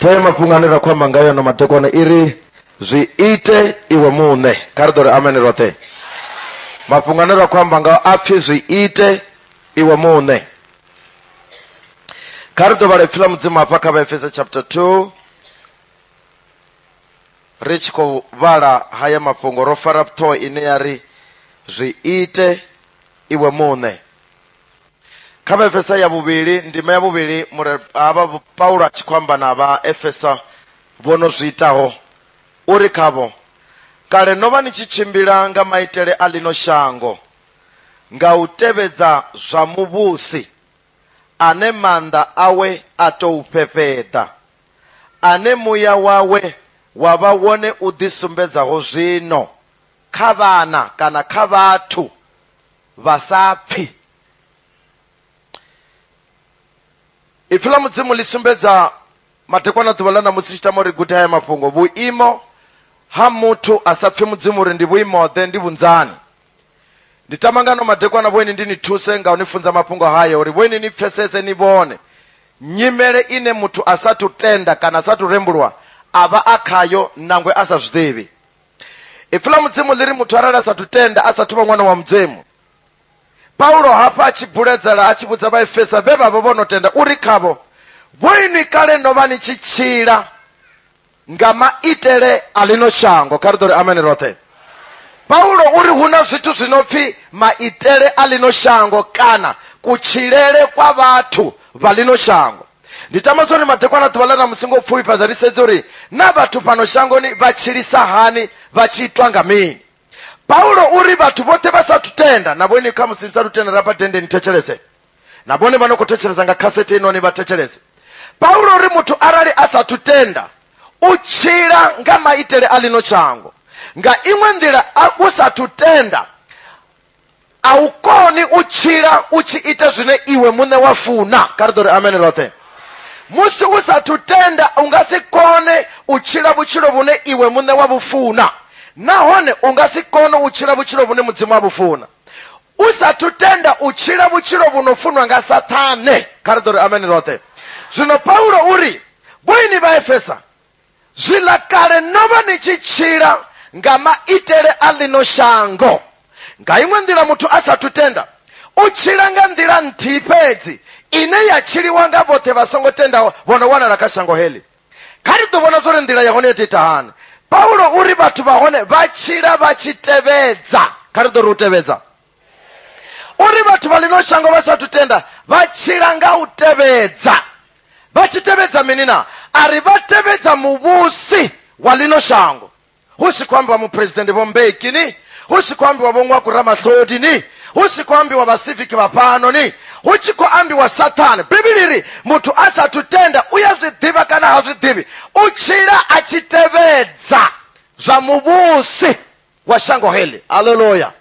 Tema punganira kwamba ngayo na matekwana iri zwiite iwe mune. Karidore amen rote. Mapunganira kwamba ngayo apfi zwiite iwe mune. Karidore filamu zima paka ba Efesa chapter 2. Rich ko vala haya mafungo rofara to ine yari zwiite iwe mune. Kama Efesa ya bubiri ndima ya bubiri aba Paulo achikwamba na aba Efesa bono zwiitaho uri kabo kale nova nichichimbira nga maitele alino shango nga uteveza zwa mubusi ane manda awe atoupepeta ane muya wawe wava wone udisumbedzaho zwino kha vana kana kha vathu vasapfi. Ifila mudzimu lisumbedza matekwana tuvalana musichitamo riguta ya mafungo vuimo ha mutu asapfi mudzimu uri ndi vuimode ndi vunzani. Nditamangano matekwana vweni ndini tuse nga unifunza mafungo haya uri vweni nipfesese ni vhone nyimele ine mutu asatu tenda kana asatu rembulwa ava akhayo nangwe asa zwidevi. Ifila mudzimu liri mutu arali asatu tenda asatuva mwana wa mdzimu. Paulo hapa achibuledzera achibudza va Efesa veva vonotenda uri kavo voini kale nova nichichira nga maitele alino shango. Karidore amen rote. Paulo uri huna zwitu zvinopfi maitele alino shango kana kuchilele kwa vathu valino shango. Nditamazoni matekwana tuvalana musingo upfupi pazarisedza uri na vathu pano shangoni vachilisa hani vachiitwa nga mini. Paulo uri vathu vote vasatutenda navoni kama sirisatutenda rapa tende nitechelese navoni vanokutechelesa nga kasete inoni vatechelese. Paulo uri mutu arali asatutenda uchila nga maitele alino chango nga imwe ndila usatutenda aukoni uchila uchiite zvine iwe mune wafuna. Karidore amen rote. Musi usatutenda ungasikone uchila vuchilo vune iwe mune wavufuna nahone ungasikone uchila vuchilo vune mudzimu wavufuna. Usatutenda uchila vuchilo vunofunwa nga satane. Karidore amen rote. Zvino Paulo uri voini va Efesa zvila kale nova nichichila nga maitele alino shango nga imwe ndila mutu asatutenda uchila nga ndila ntipedzi ine yachiliwa nga vote vasongotenda vono wana laka shango heli. Kari tovona zore ndila yahone yetitahane. Paulo uri vathu vahone vachila vachitevedza. Karidore utevedza. Uri vathu valino shango vasatutenda vachila nga utevedza. Vachitevedza minina ari vatevedza muvusi walino shango. Husikwambiwa mupresidenti vombeki ni husikwambiwa vomwa kuramahlodi ni husikwambiwa vasiviki vapano ni huchikoambiwa satani. Bibili mutu asatutenda uyazvidiva kana hazvidivi uchila achitevedza zva muvusi wa shango heli. Haleluya.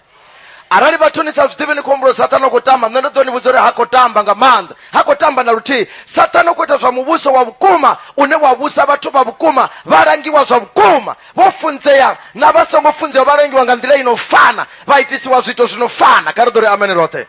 Arali vatunisa zvidivi ni kumburo satani kutamba nendotoni vuzore hakotamba nga manda hakotamba na ruti satani kuita zva muvuso wa vukuma une wavusa vathu va vukuma varangiwa zva vukuma vofunzeya na vasongofunzeya varangiwa nga ndila inofana vaitisiwa zvito zvinofana. Karidore amen rote.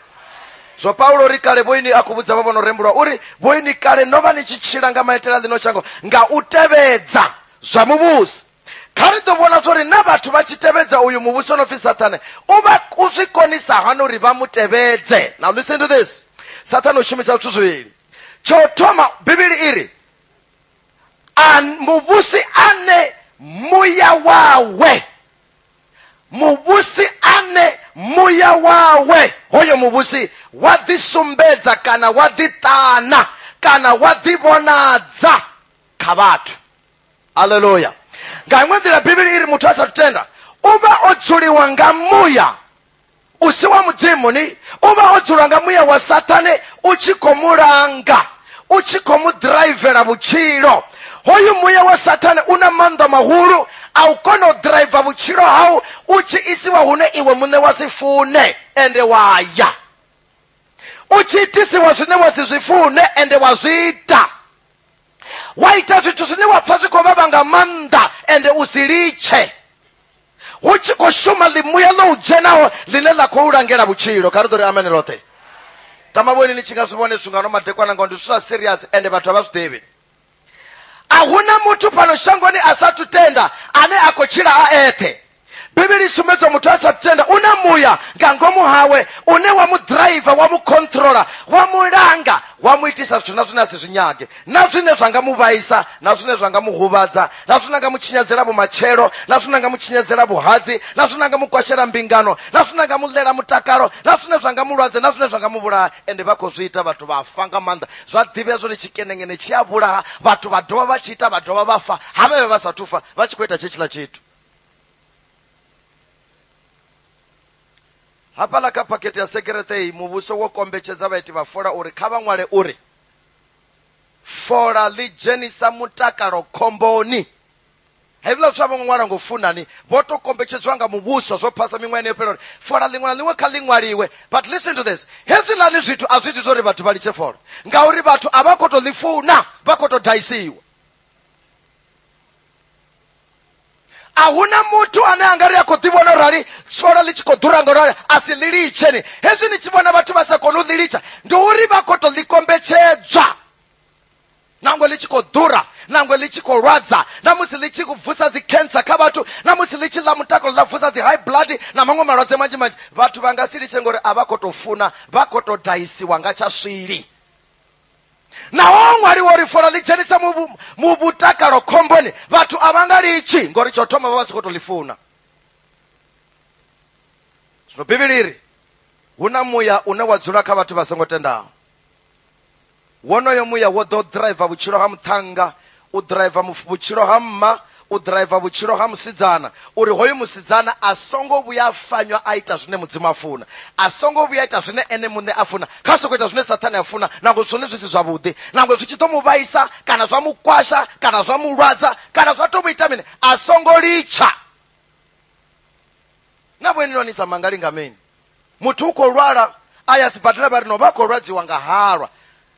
So Paulo uri kale voini akuvudza vavonorembulwa uri voini kale nova nichichila nga maitele alino shango nga utevedza zva muvusi. Kari tovona zori na vathu vachitevedza uyu muvusi unofi satani uva uzvikonisa hano uri vamutevedze. Now listen to this. Satani ushumisa zvithu zviviri. Chotoma Bibili iri muvusi ane muya wawe. Muvusi ane muya wawe hoyo muvusi wadhisumbedza kana wadhitana kana wadhivonadza kha vathu. Haleluya. Nga imwe ndila Bibili iri mutu asatutenda uva odzuliwa nga muya usi wa mudzimu ni uva odzuliwa nga muya wa satani uchikomulanga uchikomudrivera vuchilo. Hoyu muya wa satani una manda mahulu aukona udriva vuchilo hau uchiisiwa hune iwe mune wasifune ende waya uchiitisiwa zvine wasizvifune ende wazviita waita zvithu zvine wapfa zvikovava nga manda ende usiliche uchikoshuma limuya loujenawo line lakoulangela vuchilo. Karidore amen rote. Tamavweni nichinga zvivone zvingano madekwana nga ndisvira serious ende vathu havazvidevi. ahuna muthu pano shangoni asatutenda ane akotshila a ethe. Bibili sumbedza muthu asatutenda una muya nga ngomu hawe une wamudraiva, wamukontrola, wamulanga, wamuitisa zwithu na zwine asi zwinyage, na zwine zwanga muvaisa, na zwine zwanga muhuvadza, na zwine nga muchinyadzela vumatshelo, na zwine nga muchinyadzela vuhadzi, na zwine nga mukwashela mbingano, na zwine nga mulela mutakalo, na zwine zwanga mulwadze, na zwine zwanga muvulaha. Ende vha khou zwi ita vhathu vha fa nga maanḓa. Zwa ḓivhea zwone tshikenengene tshi a vhulaha, vhathu vha dovha vha tshi ita vha dovha vha fa, havhe vha sathu fa vha tshi khou ita tshetshiḽa tshithu. Hafhaḽa kha phakhethe ya sekereṱe muvhuso wo kombetshedza vhaiti vha fola uri kha vha ṅwale uri fola ḽi dzhenisa mutakalo khomboni. Hezwiḽa zwa vho ṅwala ngo funani, vho to kombetshedzwa nga muvhuso zwo phasa miṅwaha yo fhela uri fola ḽiṅwe na ḽiṅwe kha ḽi ṅwaliwe. But listen to this, hezwiḽani zwithu a zwi iti zwa uri vhathu vha litshe fola, ngauri vhathu a vha khou to ḽi funa, vha khou to daisiwa. Ahuna muthu ane angari a khou ḓivhona rali fola ḽi tshi khou ḓura ngaurali a si ḽi litshe ni. Hezwi ni tshi vhona vhathu vha sa kone u ḽi litsha, ndi uri vha khou to ḽi kombetshedzwa. Nangwe ḽi tshi khou ḓura, nangwe ḽi tshi khou lwadza, na musi ḽi tshi khou vusa dzi cancer kha vhathu, na musi ḽi tshi ḽa mutakalo ḽa vusa dzi high blood na maṅwe malwadze manzhi manzhi, vhathu vha nga si litshe ngori a vha khou to funa, vha khou to daisiwa nga tsha swili. Naho ṅwaliwa uri fola ḽi dzhenisa mu mutakalo khomboni, vhathu a vha nga litshi ngori tsho thoma vha vha si khou to ḽi funa. Zwino Bivhili iri hu na muya une wa dzula kha vhathu vha songo tendaho. Wonoyo muya wo ḓo ḓiraiva vhutshilo ha muṱhannga, u ḓiraiva vhutshilo ha mma, u ḓiraiva vhutshilo ha musidzana, uri hoyu musidzana a songo vhuya fanywa a ita zwine mudzimu a funa, a songo vhuya ita zwine ene muṋe a funa, kha soko ita zwine sathane a funa, nangwe zwone zwi si zwavhuḓi, nangwe zwi tshi ḓo mu vhaisa kana zwa mu kwasha kana zwa mu lwadza kana zwa to mu ita mini, a songo litsha. Na vhone noni sa mangali nga mini, muthu u khou lwala aya sibadela vha ri no vha khou lwadziwa nga halwa,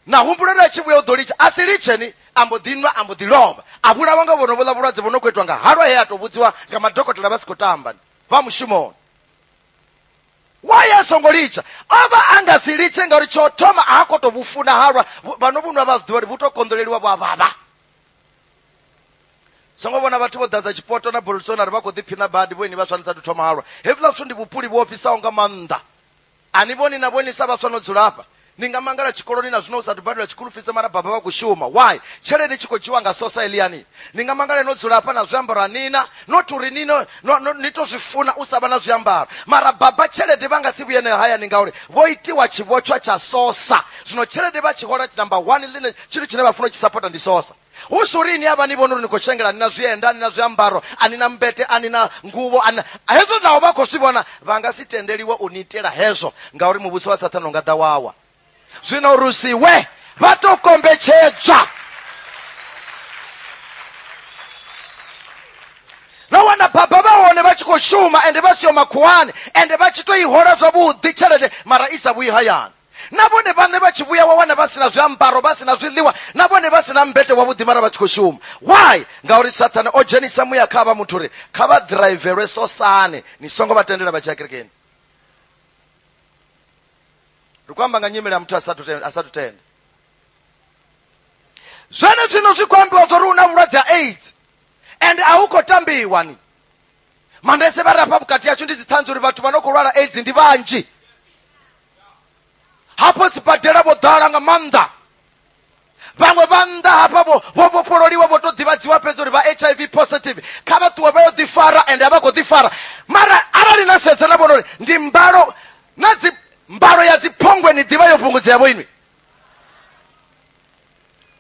na humbulelo a tshi vhuya u ḓo litsha a si litsheni, ambo ḓi nwa ambo ḓi lovha, a vhulawa nga vhono vhuḽa vhulwadze vhono khou itiwa nga halwa he a to vhudziwa nga madokotela vha si khou tamba vha mushumoni. Why a songo litsha? Ova anga si litshe ngauri tsho thoma a khou to vhufuna halwa, vhano vhunwa vha zwi ḓivha uri vhu to konḓoleliwa vho avhavha. Songo vhona vhathu vho ḓadza tshipoto na bolsonaro vha khou ḓiphina badi vhoini vha swanisa thu thoma halwa. Hezwiḽa zwithu ndi vhupuli vho ofisaho nga maanḓa. Ani vhoni na vhoni sa vhaswa no dzula hafha, ni nga mangala tshikoloni na zwino u sathu badela tshikulu fise mara baba vha khou shuma. Why? Tshelede tshi khou dzhiwa nga sosa eliani. Ni nga mangala no dzula hafha na zwiambaro anina, not uri ni to zwi funa u sa vha na zwiambaro, mara baba tshelede vha nga si vhuye nayo hayani ngauri vho itiwa tshivhotswa tsha sosa. Zwino tshelede vha tshi hola number 1 ḽine tshithu tshine vha funa u tshi sapota ndi sosa. Hu si uri ni havha ni vhona uri ni khou shengela, ani na zwienda, ani na zwiambaro, ani na mbete, ani na nguvho, hezwo naho vha khou zwi vhona, vha nga si tendeliwe u ni itela hezwo ngauri muvhuso wa Saṱhane u nga ḓa wawa. Zwino rusiwe vha to kombetshedzwa. No wana baba vha hone vha tshi khou shuma ende vha siho makhuwani ende vha tshi to i hola zwavhuḓi tshelede mara isa vhuyi hayani. Na vhone vhaṋe vha tshi vhuya wa wana vha sina zwiambaro, vha sina zwiḽiwa, na vhone vha sina mbete wavhuḓi mara vha tshi khou shuma. Why? Ngauri Saṱhane o dzhenisa muya kha vha muthu uri kha vha ḓiraivelwe sosane, ni songo vha tendela vha tshi ya kerekeni. Ri khou amba nga nyimele ya muthu asathu tenda. Zwene zwino zwi khou ambiwa zwa uri u na vhulwadze ha AIDS ende a hu khou tambiwa ni. Manese vha rafha vhukati yashu ndi dziṱhanzi uri vhathu vha no khou lwala AIDS ndi vhanzhi. Hapo sibadela vho ḓala nga maanḓa. Vhaṅwe vha nnḓa hafha vho vhofhololiwa vho to ḓivhadziwa fhedza uri vha HIV positive, kha vha ṱuwe vha yo ḓifara ende a vha khou ḓifara. Mara arali na sedza na vhona uri ndi mbalo na dzi mbalo ya dziphongwe ni ḓivha yo fhungudzea vho inwi.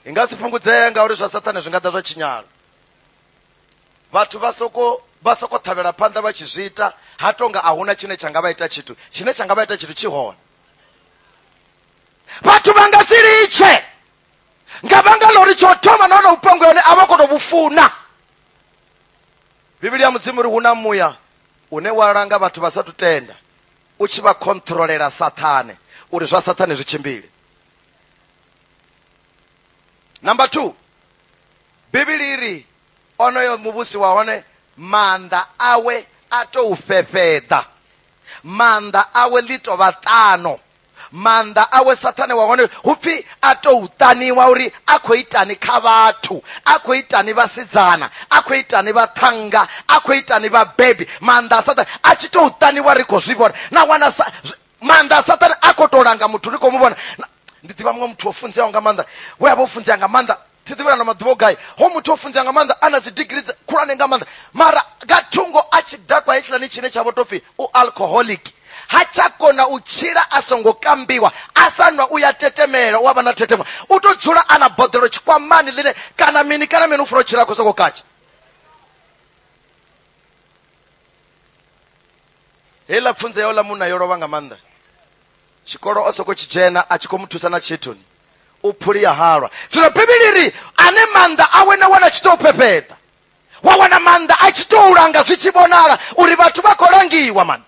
I nga si fhungudzea ngauri zwa Saṱhane zwi nga ḓa zwa tshinyala. Vhathu vha soko ṱhavhela phanḓa vha tshi zwi ita, ha tonga ahuna tshine tsha nga vha ita tshithu, tshine tsha nga vha ita tshithu tshi hone. Vhathu vha nga si litshe nga vhanga ḽori tsho thoma nahone vhupongwe hone a vha khou tou vhufuna. Bivhili ya mudzimu uri hu na muya une wa langa vhathu vha sathu tenda, u tshi vha kontrolela Saṱhane uri zwa Saṱhane zwi tshimbile. Number 2, Bivhili iri onoyo muvhusi wa hone maanḓa awe a tou fhefheḓa, maanḓa awe ḽi tou vha ṱano, manda awe sathane wa hone hupfi a tou taniwa uri a khou itani kha vhathu, a khou itani vhasidzana, a khou itani vhaṱhanga, a khou itani vhabebi. Manda a sathane a tshi tou taniwa ri khou zwi vhona na wana manda a sathane a khou tou langa muthu ri khou mu vhona. Ndi ḓivha muṅwe muthu o funzeaho nga maanḓa, we a vha o funzea nga maanḓa, thi ḓivhela na maḓuvha o gai, ho muthu o funzea nga maanḓa a na dzi digiri khulwane nga maanḓa, mara nga thungo a tshi dakwa hetshiḽani tshine tsha vho tou pfi u alcoholic. Ha tsha kona u tshila a songo kambiwa, a sa nwa u ya tetemela, u a vha na tetema, u tou dzula a na boḓelo tshikwamani ḽine kana mini u funa u tshila khou sokou katsha. Heiḽa pfunzo yaho ḽa munna yo lovha nga maanḓa. Tshikolo o sokou tshi dzhena a tshi khou mu thusa na tshithuni, u phuli ya halwa. Zwino Bivhili ri ane manda awe na wana tshi tou phepheḓa, wa wana manda a tshi tou langa zwi tshi vhonala uri vhathu vha khou langiwa man.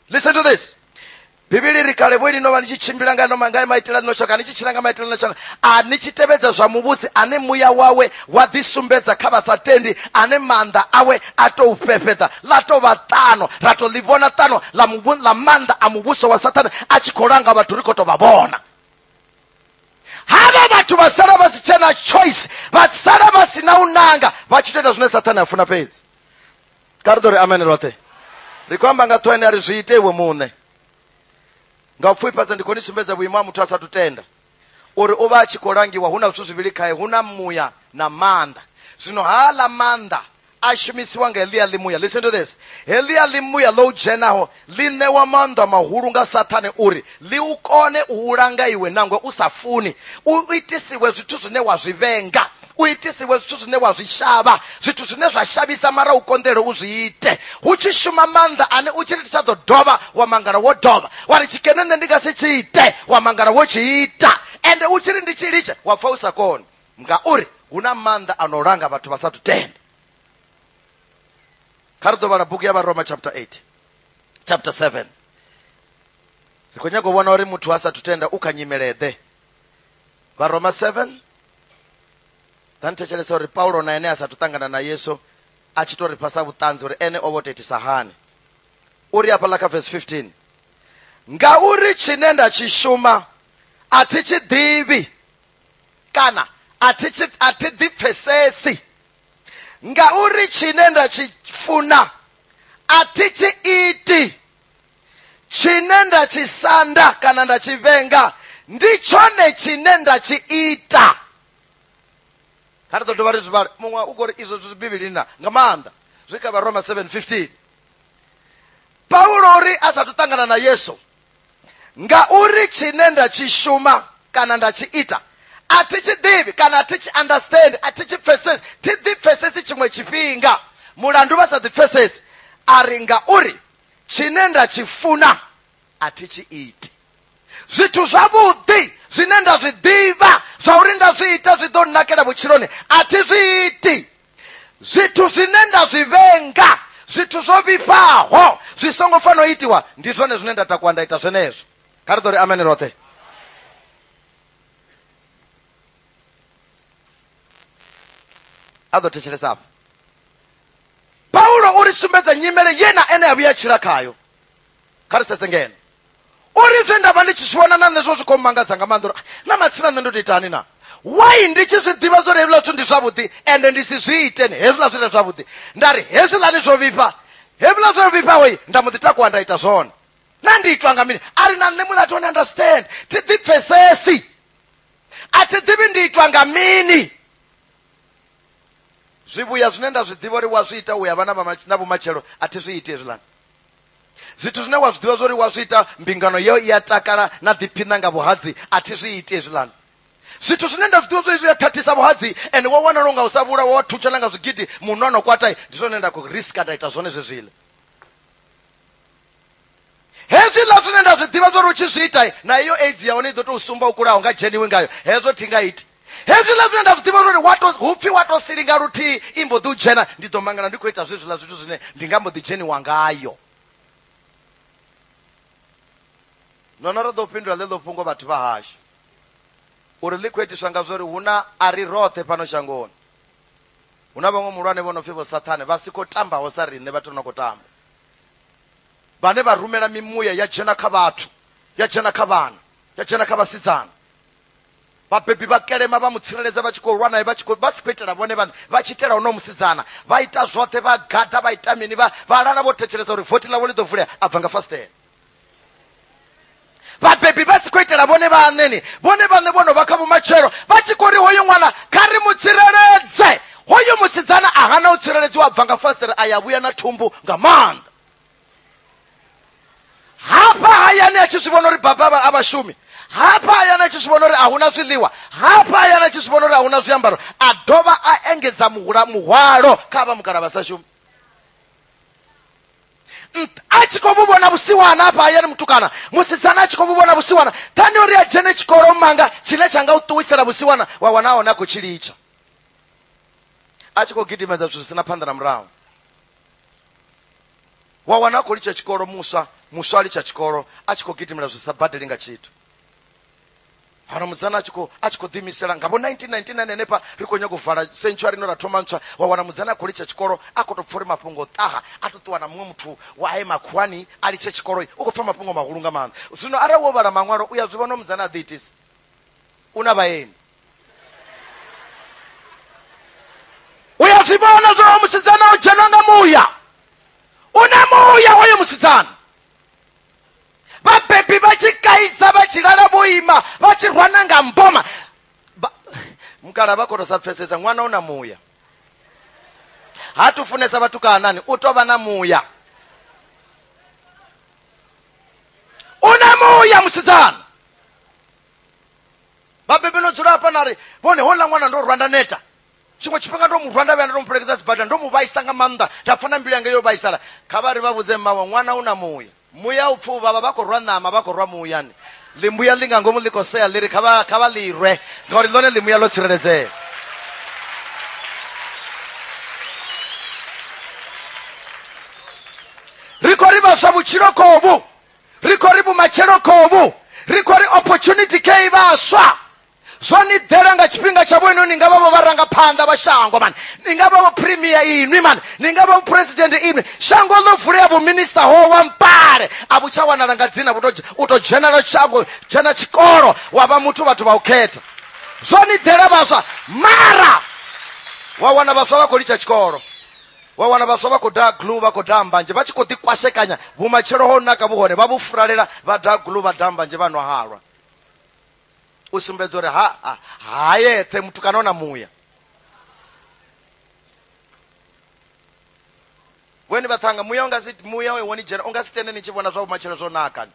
Listen to this. Bivhili ri kale vho no vha ni tshi tshimbila nga maitele no shaka, ni tshi tshila nga maitele no shaka, a ni tshi tevhedza zwa muvhusi ane muya wawe wa ḓi sumbedza kha vhasatendi, ane manda awe a tou phepheḓa, ḽa tou vha ṱano, ra tou ḽi vhona ṱano ḽa manda a muvhuso wa Saṱane a tshi khou langa vhathu ri khou tou vha vhona. Havha vhathu vha sala vha si tshena choice, vha sala vha si na u nanga, vha tshi tou ita zwine Saṱane a funa fhedzi. Kha ri ḓo ri amen roṱhe. Ri khou amba nga ṱhohoni ri zwi ite iwe muṋe. Nga upfufhadza ndi khou ni sumbedza vhuimo ha muthu a sathu tenda uri u vha a tshi khou langiwa, hu na zwithu zwivhili khae, hu na muya na manda. Zwino haḽa manda a shumisiwa nga heḽia ḽimuya. Listen to this. Heḽia ḽimuya ḽo u dzhenaho ḽi ṋewa maanḓa mahulu nga Saṱane uri ḽi u kone u langa iwe nangwe u sa funi, u itisiwe zwithu zwine wa zwi vhenga, u itisiwe zwithu zwine wa zwi shavha, zwithu zwine zwa shavhisa mara u konḓele u zwi ite. Hu tshi shuma maanḓa ane u tshi ri tsha ḓo dovha wa mangala wo dovha, wa ri tshikene nṋe ndi nga si tshi ite wa mangala wo tshi ita, ende u tshi ri ndi tshi litshe wa pfa u sa koni, ngauri hu na maanḓa ano langa vhathu vha sathu tenda. Kha ri ḓo vhala buku ya Vharoma chapter 8 chapter 7. Ri khou nyaga u vhona uri muthu a sathu tenda u kha nyimele ḓe. Vharoma 7 ḓa nthetshelesa uri Paulo na ene a sathu ṱangana na Yesu a tshi tou ri phasa vhuṱanzi uri ene o vho tou itisa hani. Uri hafhaḽa kha verse 15, ngauri tshine nda tshi shuma a thi tshi ḓivhi kana a thi ḓipfesesi, ngauri tshine nda tshi funa a thi tshi iti, tshine nda tshi sanda kana nda tshi venga ndi tshone tshine nda tshi ita. Kha ri ḓo dovha ri zwi vhale, muṅwe u khou ri izwo zwi Bivhilini na nga maanḓa zwi kha Vharoma 7:15. Paulo uri a sathu ṱangana na Yesu, ngauri tshine nda tshi shuma kana nda tshi ita a thi tshi ḓivhi kana a thi tshi understand, a thi tshi pfesesi, thi ḓipfesesi tshiṅwe tshifhinga. Mulandu vha sa ḓipfesesi a ri ngauri tshine nda tshi funa a thi tshi iti. Zwithu zwavhuḓi zwine nda zwi ḓivha zwa uri nda zwi ita zwi ḓo nakela vhutshiloni a thi zwi iti. Zwithu zwine nda zwi venga, zwithu zwo vhifhaho zwi songo fanela u itiwa, ndi zwone zwine nda takuwa nda ita zwenezwo. Kha ri ḓo ri amen roṱhe. A ḓo thetshelesa hafha. Paulo uri sumbedza nyimele yena ene a vhuya tshila khayo. Kha ri sedze ngeno uri zwe nda vha ndi tshi zwi vhona na nṋe zwo zwi khou mangadza nga maanḓa uri na matsina nṋe ndo tou itani na, why ndi tshi zwi ḓivha zwo ri hezwiḽa zwithu ndi zwavhuḓi ende ndi si zwi iteni hezwiḽa zwine zwavhuḓi, nda ri hezwiḽani zwo vhifha, hezwiḽa zwo vhifha wei nda mbo ḓi takuwa nda ita zwone. Na ndi itwa nga mini? A ri na nṋe muṋe a don't understand, thi ḓipfesesi, a thi ḓivhi ndi itwa nga mini. Zwivhuya zwine nda zwi ḓivha uri wa zwi ita uya vha na vhumatshelo a thi zwi iti hezwiḽani. Zwithu zwine wa zwi ḓivha zwo ri wa zwi ita mbingano yo i ya takala na ḓiphina nga vhuhadzi a thi zwi iti hezwiḽani. Zwithu zwine nda zwi ḓivha zwo zwi ya thathisa vhuhadzi ende wa wana longa u sa vhula wa thutshala nga zwigidi munhu ano kwatai, ndi zwone nda khou riska nda ita zwone zwezwiḽa. Hezwiḽa zwine nda zwi ḓivha zwo ri u tshi zwi ita na iyo AIDS ya hone i ḓo tou sumba u kulaho nga dzheniwe ngayo, hezwo thi nga iti. Hezwiḽa zwine nda zwi ḓivha uri hupfi wa tou silinga luthihi i mbo ḓi u dzhena, ndi ḓo mangala ndi khou ita zwezwiḽa zwithu zwine ndi nga mbo ḓi dzheniwa ngayo. Nona ro ḓo fhindula ḽeḽo fhungo vhathu vha hashu uri ḽi khou itiswa nga zwo ri hu na ari roṱhe fhano shangoni. Hu na vhaṅwe muhulwane vho no pfi vho Saṱane vha si khou tambaho sa riṋe vhathu no khou tamba, vhane vha rumela mimuya ya dzhena kha vhathu ya dzhena kha vhana, ya dzhena kha vhasidzana. Vhabebi vha kelema vha mutsireledza vha tshi khou lwa naye, vha si khou itela vhone vhaṋe, vha tshi itela hono musidzana, vha ita zwoṱhe, vha gada, vha ita mini, vha lala vho thetshelesa uri vothi ḽavho ḽi ḓo vulea a bva nga fasiṱere. Vhabebi vha si khou itela vhone vhaṋeni, vhone vhaṋe vhono vha kha vhumatshelo, vha tshi khou ri hoyu ṅwana kha ri mutsireledze. Hoyu musidzana a hana u tsireledziwa, a bva nga fasiṱere a ya vhuya na thumbu nga maanḓa. Hafha hayani a tshi zwi vhona uri baba a vhashumi, hafha hayani a tshi zwi vhona uri ahuna zwiḽiwa, hafha hayani a tshi zwi vhona uri ahuna zwiambaro, a dovha a engedza muhwalo kha vha mukala vha sa shumi. A tshi khou vhona vhusiwana hafha hayani mutukana, musidzana a tshi khou vhona vhusiwana, thani uri a dzhene tshikolo manga tshine tsha nga u ṱuwisela vhusiwana, wa wana hone a khou tshi litsha, a tshi khou gidimedza zwithu zwi sina phanḓa na murahu. Wa wana a khou litsha tshikolo, muswa a litsha tshikolo, a tshi khou gidimela zwi sa badeli nga tshithu. Hana mudzana a tshi khou ḓiimisela nga vho 1999 henefha ri khou nyaga u vala century ino ra thoma ntswa, wa wana mudzana a khou litsha tshikolo, a khou tou pfa uri mafhungo ṱaha, a tou ṱuwa na muṅwe muthu wa aye makhuwani a litshe tshikolo, u khou pfa mafhungo mahulu nga maanḓa. Zwino arali wo vhala maṅwalo, u ya zwi vhona mudzana a ḓiitisa, u na vhaeni. U ya zwi vhona zwo musidzana o dzhenwa nga muya, u na muya hoyo musidzana. Vhabebi vha tshi kaidza, vha tshi lala vho ima, vha tshi rwana nga mboma, mukala vha khou tou sa pfesesa, ṅwana u na muya. Ha tu funesa vhatukanani, u tou vha na muya, u na muya musidzana. Vhabebi no dzula hafha na ri vhone hola ṅwana ndo rwanda neta, tshiṅwe tshifhinga ndo mu rwanda vhuya ndo mupelekeza sibadela, ndo mu vhaisa nga maanḓa, nda pfa na mbilu yanga yo vhaisala. Kha vha ri vha vhudze mmawe, ṅwana u na muya. Muya u pfu vha khou rwa ṋama, vha khou rwa muyani, ḽimbuya ḽi nga ngomu ḽi khou sea ḽi ri kha vha ḽi rwe, ngauri ḽone ḽimuya ḽo tsireledzea. Ri khou ri vhaswa vhutshilo kovhu, ri khou ri vhumatshelo kovhu, ri khou ri opportunity khe vhaswa. Zwo ni ḓela nga tshifhinga tsha vhone, ni nga vha vho vharangaphanḓa vha shango mani, ni nga vha vho premier inwi mani, ni nga vha vho president inwi, shango ḽo vulea vho minister ho wa mpale, a vhu tsha wanala nga dzina, u tou dzhenela shango, dzhena tshikolo, wa vha muthu vhathu vha u khetha. Zwo ni ḓela vhaswa, mara wa wana vhaswa vha khou litsha tshikolo, wa wana vhaswa vha khou daha glue, vha khou daha mbanzhe, vha tshi khou ḓi kwashekanya vhumatshelo ho naka vhuhone, vha vhu furalela, vha daha glue, vha daha mbanzhe, vha nwa halwa. U sumbedza uri ha yeṱhe mutukana na muya. Weni vhathanga muya we woni dzhena, u nga si tende ni tshi vhona zwa vhumatshelo zwo naka.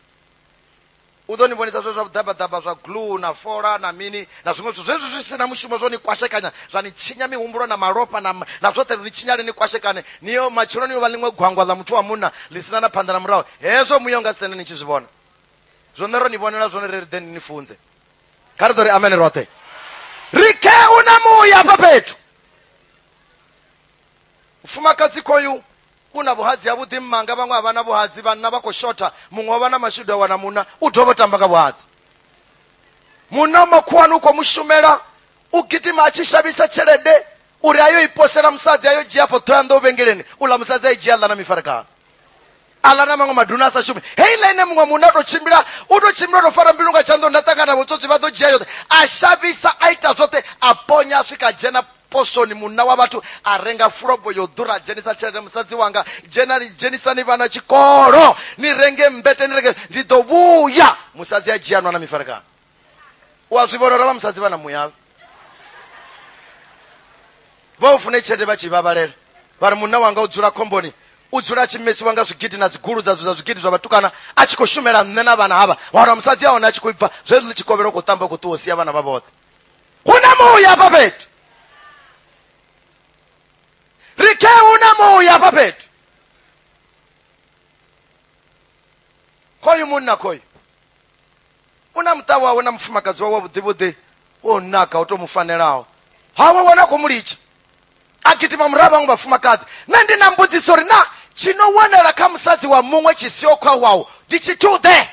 U ḓo ni vhonisa zwe zwa vhuḓabaḓaba zwa glue na fola na mini na zwiṅwe zwithu zwezwi zwi sina mushumo, zwo ni kwashekanya, zwa ni tshinya mihumbulo na malofha na zwoṱhe, ni tshinyale ni kwashekane, niyo matshelo niyo vha ḽiṅwe gwangwa ḽa muthu wa munna ḽi sina na phanḓa na murahu. Hezwo muya u nga si tende ni tshi zwi vhona. Zwone ro ni vhonela zwone, ri ḓe ni funze. Kha ri ḓo ri amen roṱhe. Ri khe u na muya hafha fhethu. Mufumakadzi khoyu u na vhuhadzi ha vhuḓi mmanga, vhaṅwe a vha na vhuhadzi, vhanna vha khou shotha, muṅwe wa vha na mashudu a wana munna, u dovha u tamba nga vhuhadzi. Munna makhuwani u khou mushumela, u gidima a tshi shavhisa tshelede uri ayo i posela musadzi, ayo dzhia po ṱhoyanḓo vhengeleni, uḽa musadzi a i dzhia ḽa na mifarekano, aḽa na maṅwe maduna a sa shumi. Heiḽa ine muṅwe munna u tou tshimbila u tou fara mbilu nga tshanḓo, nda ṱangana vhutswotswi vha ḓo dzhia yoṱhe, a shavhisa, a ita zwoṱhe, a ponya, a swika dzhena posoni, munna wa vhathu a renga fulobo yo ḓura, dzhenisa tshelede, musadzi wanga dzhenisani vhana tshikolo, ni renge mbete, ni renge, ndi ḓo vhuya. Musadzi a dzhia nwa na mifarekano. U a zwi vhona uri vha musadzi vha na muyavhe, vha u fune tshelede vha tshi vhavhalela, vha ri munna wanga u dzula khomboni, u dzula a tshi mesiwa nga zwigidi na dzigulu dza zwigidi zwa vhatukana, a tshi khou shumela nṋe na vhana havha, wa wana musadzi a hone a tshi khou bva zwezwi ḽi tshi kovhela u khou ṱamba, u khou ṱuwa, sia vhana vha vhoṱhe. Hu na muya hafha fhethu. Ri khe hu na muya hafha fhethu. Khoyu munna khoyu u na muṱa wawe na mufumakadzi wawe vhuḓi wo naka, u tou mufanelaho, hawe wana khou mulitsha, a gidima murahu vhaṅwe vhafumakadzi. Nṋe ndi na mbudziso uri na tshino wanala kha musadzi wa muṅwe tshi siho kha wawu ndi tshithuḓe?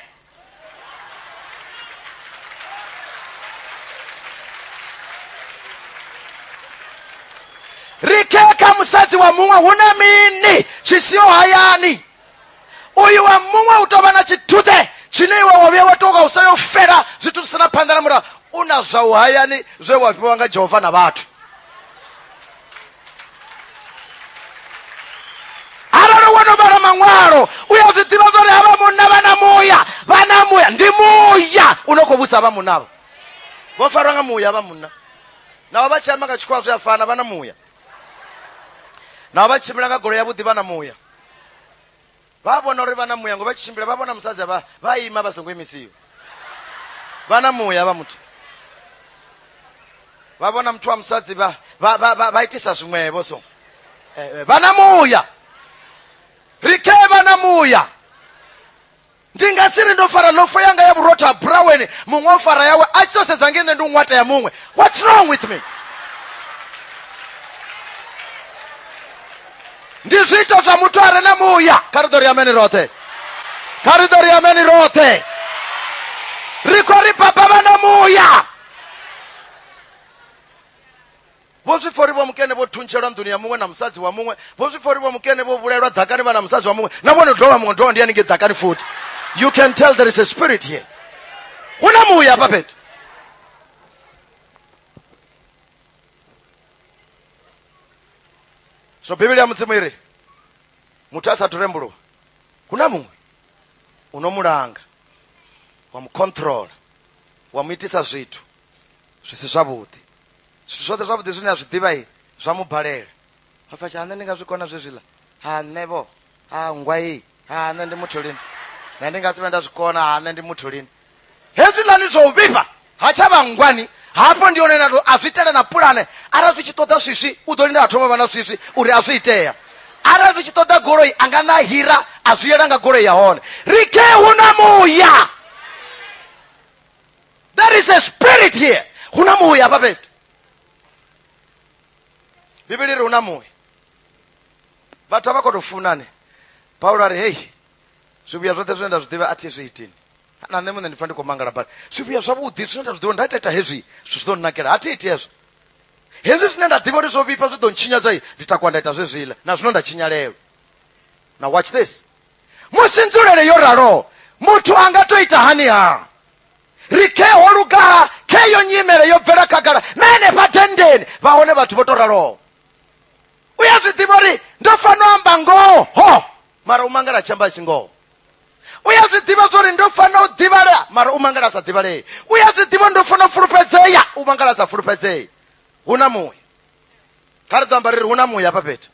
Ri khe kha musadzi wa muṅwe hu na mini tshi siho hayani? Uyu wa muṅwe u tou vha na tshithuḓe chine iwe wavhuya wa toka usayofera zwithu zwisina phanḓa na murahu, una zwau hayani zwe wa fhiwa nga Jehova na vhathu. Arali wono vhala maṅwalo uya zwi ḓivha zwori havha munna vhana muya, vhana muya ndi muya uno khou vhusa havha munnavho. Vho farwa nga muya havha munna, navho vha tshi amba nga tshikhuwa zwi a fana, vhana muya. Navho vha tshimbila nga goloi yavhuḓi, vhana muya. Vha vhona uri vhana muya ngo vha tshimbila, vha vhona musadzi vha ima vha songo imisiwa. Vhana muya vha muthu, vha vhona muthu wa musadzi vha itisa zwiṅwevho so. Vhana muya, rike vhana muya. Ndi nga si ri ndo fara lofo yanga ya vhurotho ha buraweni, muṅwe o fara yawe a tshi to sedza ngene ndi u ṅwata ya muṅwe. What's wrong with me? Ndi zwiito zwa muthu a re na muya. Kha ri ḓo ri ameni roṱhe, kha ri ḓo ri ameni roṱhe. Ri khou ri baba vha na muya. Vho zwi fa uri vho mukene vho thuntshelwa nḓuni ya muṅwe na musadzi wa muṅwe, vho zwi fa uri vho mukene vho vhulaelwa ḓakani vha na musadzi wa muṅwe, na vhone dovha muṅwe dovha ndi haningei ḓakani futhi. You can tell there is a spirit here. Huna muya hafha fhethu. So Biblia ya Mudzimu iri muthu asathu rembuluwa, kuna muṅwe unomulanga, wamukontrola, wamuitisa zwithu zwisi zwavhuḓi. Zwithu zwoṱhe zwavhuḓi zwine a zwi ḓivha zwa mubalela. Apfa tsha nṋe ndi nga zwikona zwezwiḽa, nṋe vho ngwa nṋe ndi muthu lini, nṋe ndi nga si vhe nda zwikona, nṋe ndi muthu lini. Hezwiḽani zwo u vhifha ha tshavha ngwani, hapo ndi hone na a zwi itele na pulane. Arali zwi tshi ṱoḓa swiswi u ḓo linda a thoma vha na swiswi uri a zwi itea. Arali zwi tshi ṱoḓa goloi a nga na hira a zwi yela nga goloi ya hone. Rike huna muya. There is a spirit here. Huna muya hafha fhethu. Biblia iri huna muya. Vhathu vha khou tou funane. Paulo ari hei, zwivhuya zwoṱhe zwine nda zwi ḓivha a thi zwi itini. Na nṋe muṋe ndi pfa ndi khou mangala badi. Zwivhuya zwavhuḓi zwine nda zwi ḓivha nda ita hezwi zwithu zwi ḓo nnakela, a thi iti hezwo. Hezwi zwine nda ḓivha uri zwo vhifha zwi ḓo ntshinyadza, ndi takuwa nda ita zwezwiḽa na zwino nda tshinyalelwa. Now watch this. Musi ndzulele yo ralo muthu a nga to ita hani ha? Ri kheho lugaha kheyo nyimele yo bvela khagala na henefha dendeni vha hone vhathu vho to raloho. Uya zwi ḓivha uri ndo fanela u amba ngoho mara u mangala tshi amba i si ngoho. Uya zwi ḓivha zwori ndo fanela u ḓivhalea mara u mangala a sa ḓivhalei. Uya zwi ḓivha ndo fanela u fulufhedzea u mangala a sa fulufhedzei. Huna muya. Kha ri ḓo amba riri huna muya hafha fhethu.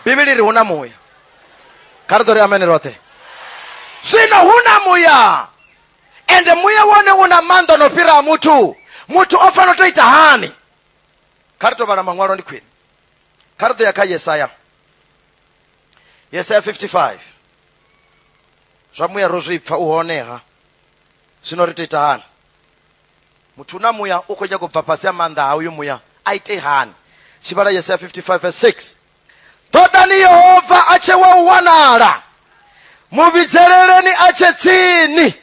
Biblia iri huna muya. Kha ri ḓo ri ameni roṱhe. Zwino huna muya. Ende muya wone una maanḓa no fhira muthu. Muthu o fanela u to ita hani? Kha ri tou vhala maṅwalo ndi khwine. Kha ri ḓo ya kha Yesaya. Yesaya 55. Zwa muya ro zwi pfa u honeha. Zwino ri to ita hani? Muthu na muya u khou nyaga u bva fhasi ha maanḓa ha uyu muya a ite hani? Tshivhala Yesaya 55 verse 6. Ṱoḓani Yehova a tshe wa u wanala, muvhidzeleleni a tshe tsini,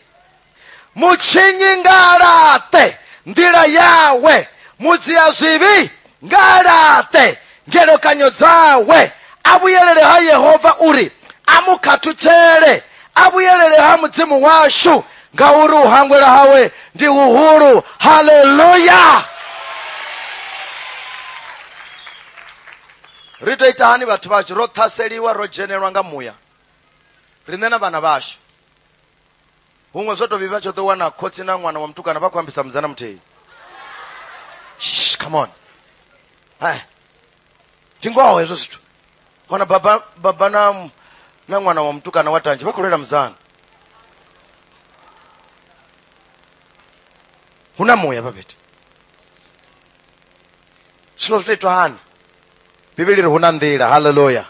mutshinyi nga laṱe nḓila yawe, mudzia zwivhi nga laṱe ngelekanyo dzawe. A vhuyelele ha Yehova uri a mu khatutshele, a vhuyelele ha Mudzimu washu ngauri u hangwela hawe ndi uhulu. Haleluya. Ri to ita hani vhathu vhashu? Ro ṱhaseliwa, ro dzhenelwa nga muya, riṋe na vhana vhashu. Huṅwe zwo to vhivha tsho ḓo wana khotsi na ṅwana wa mutukana vha khou ambisa muzana muthihi. Come on. Ndi ngoho hezwo zwithu. Wana baba na ṅwana wa mutukana wa tanzhe vha khou lwela muzana. Huna muya hafha fhethu. Zwino zwi to itwa hani? Biblia iri huna nḓila. Haleluya.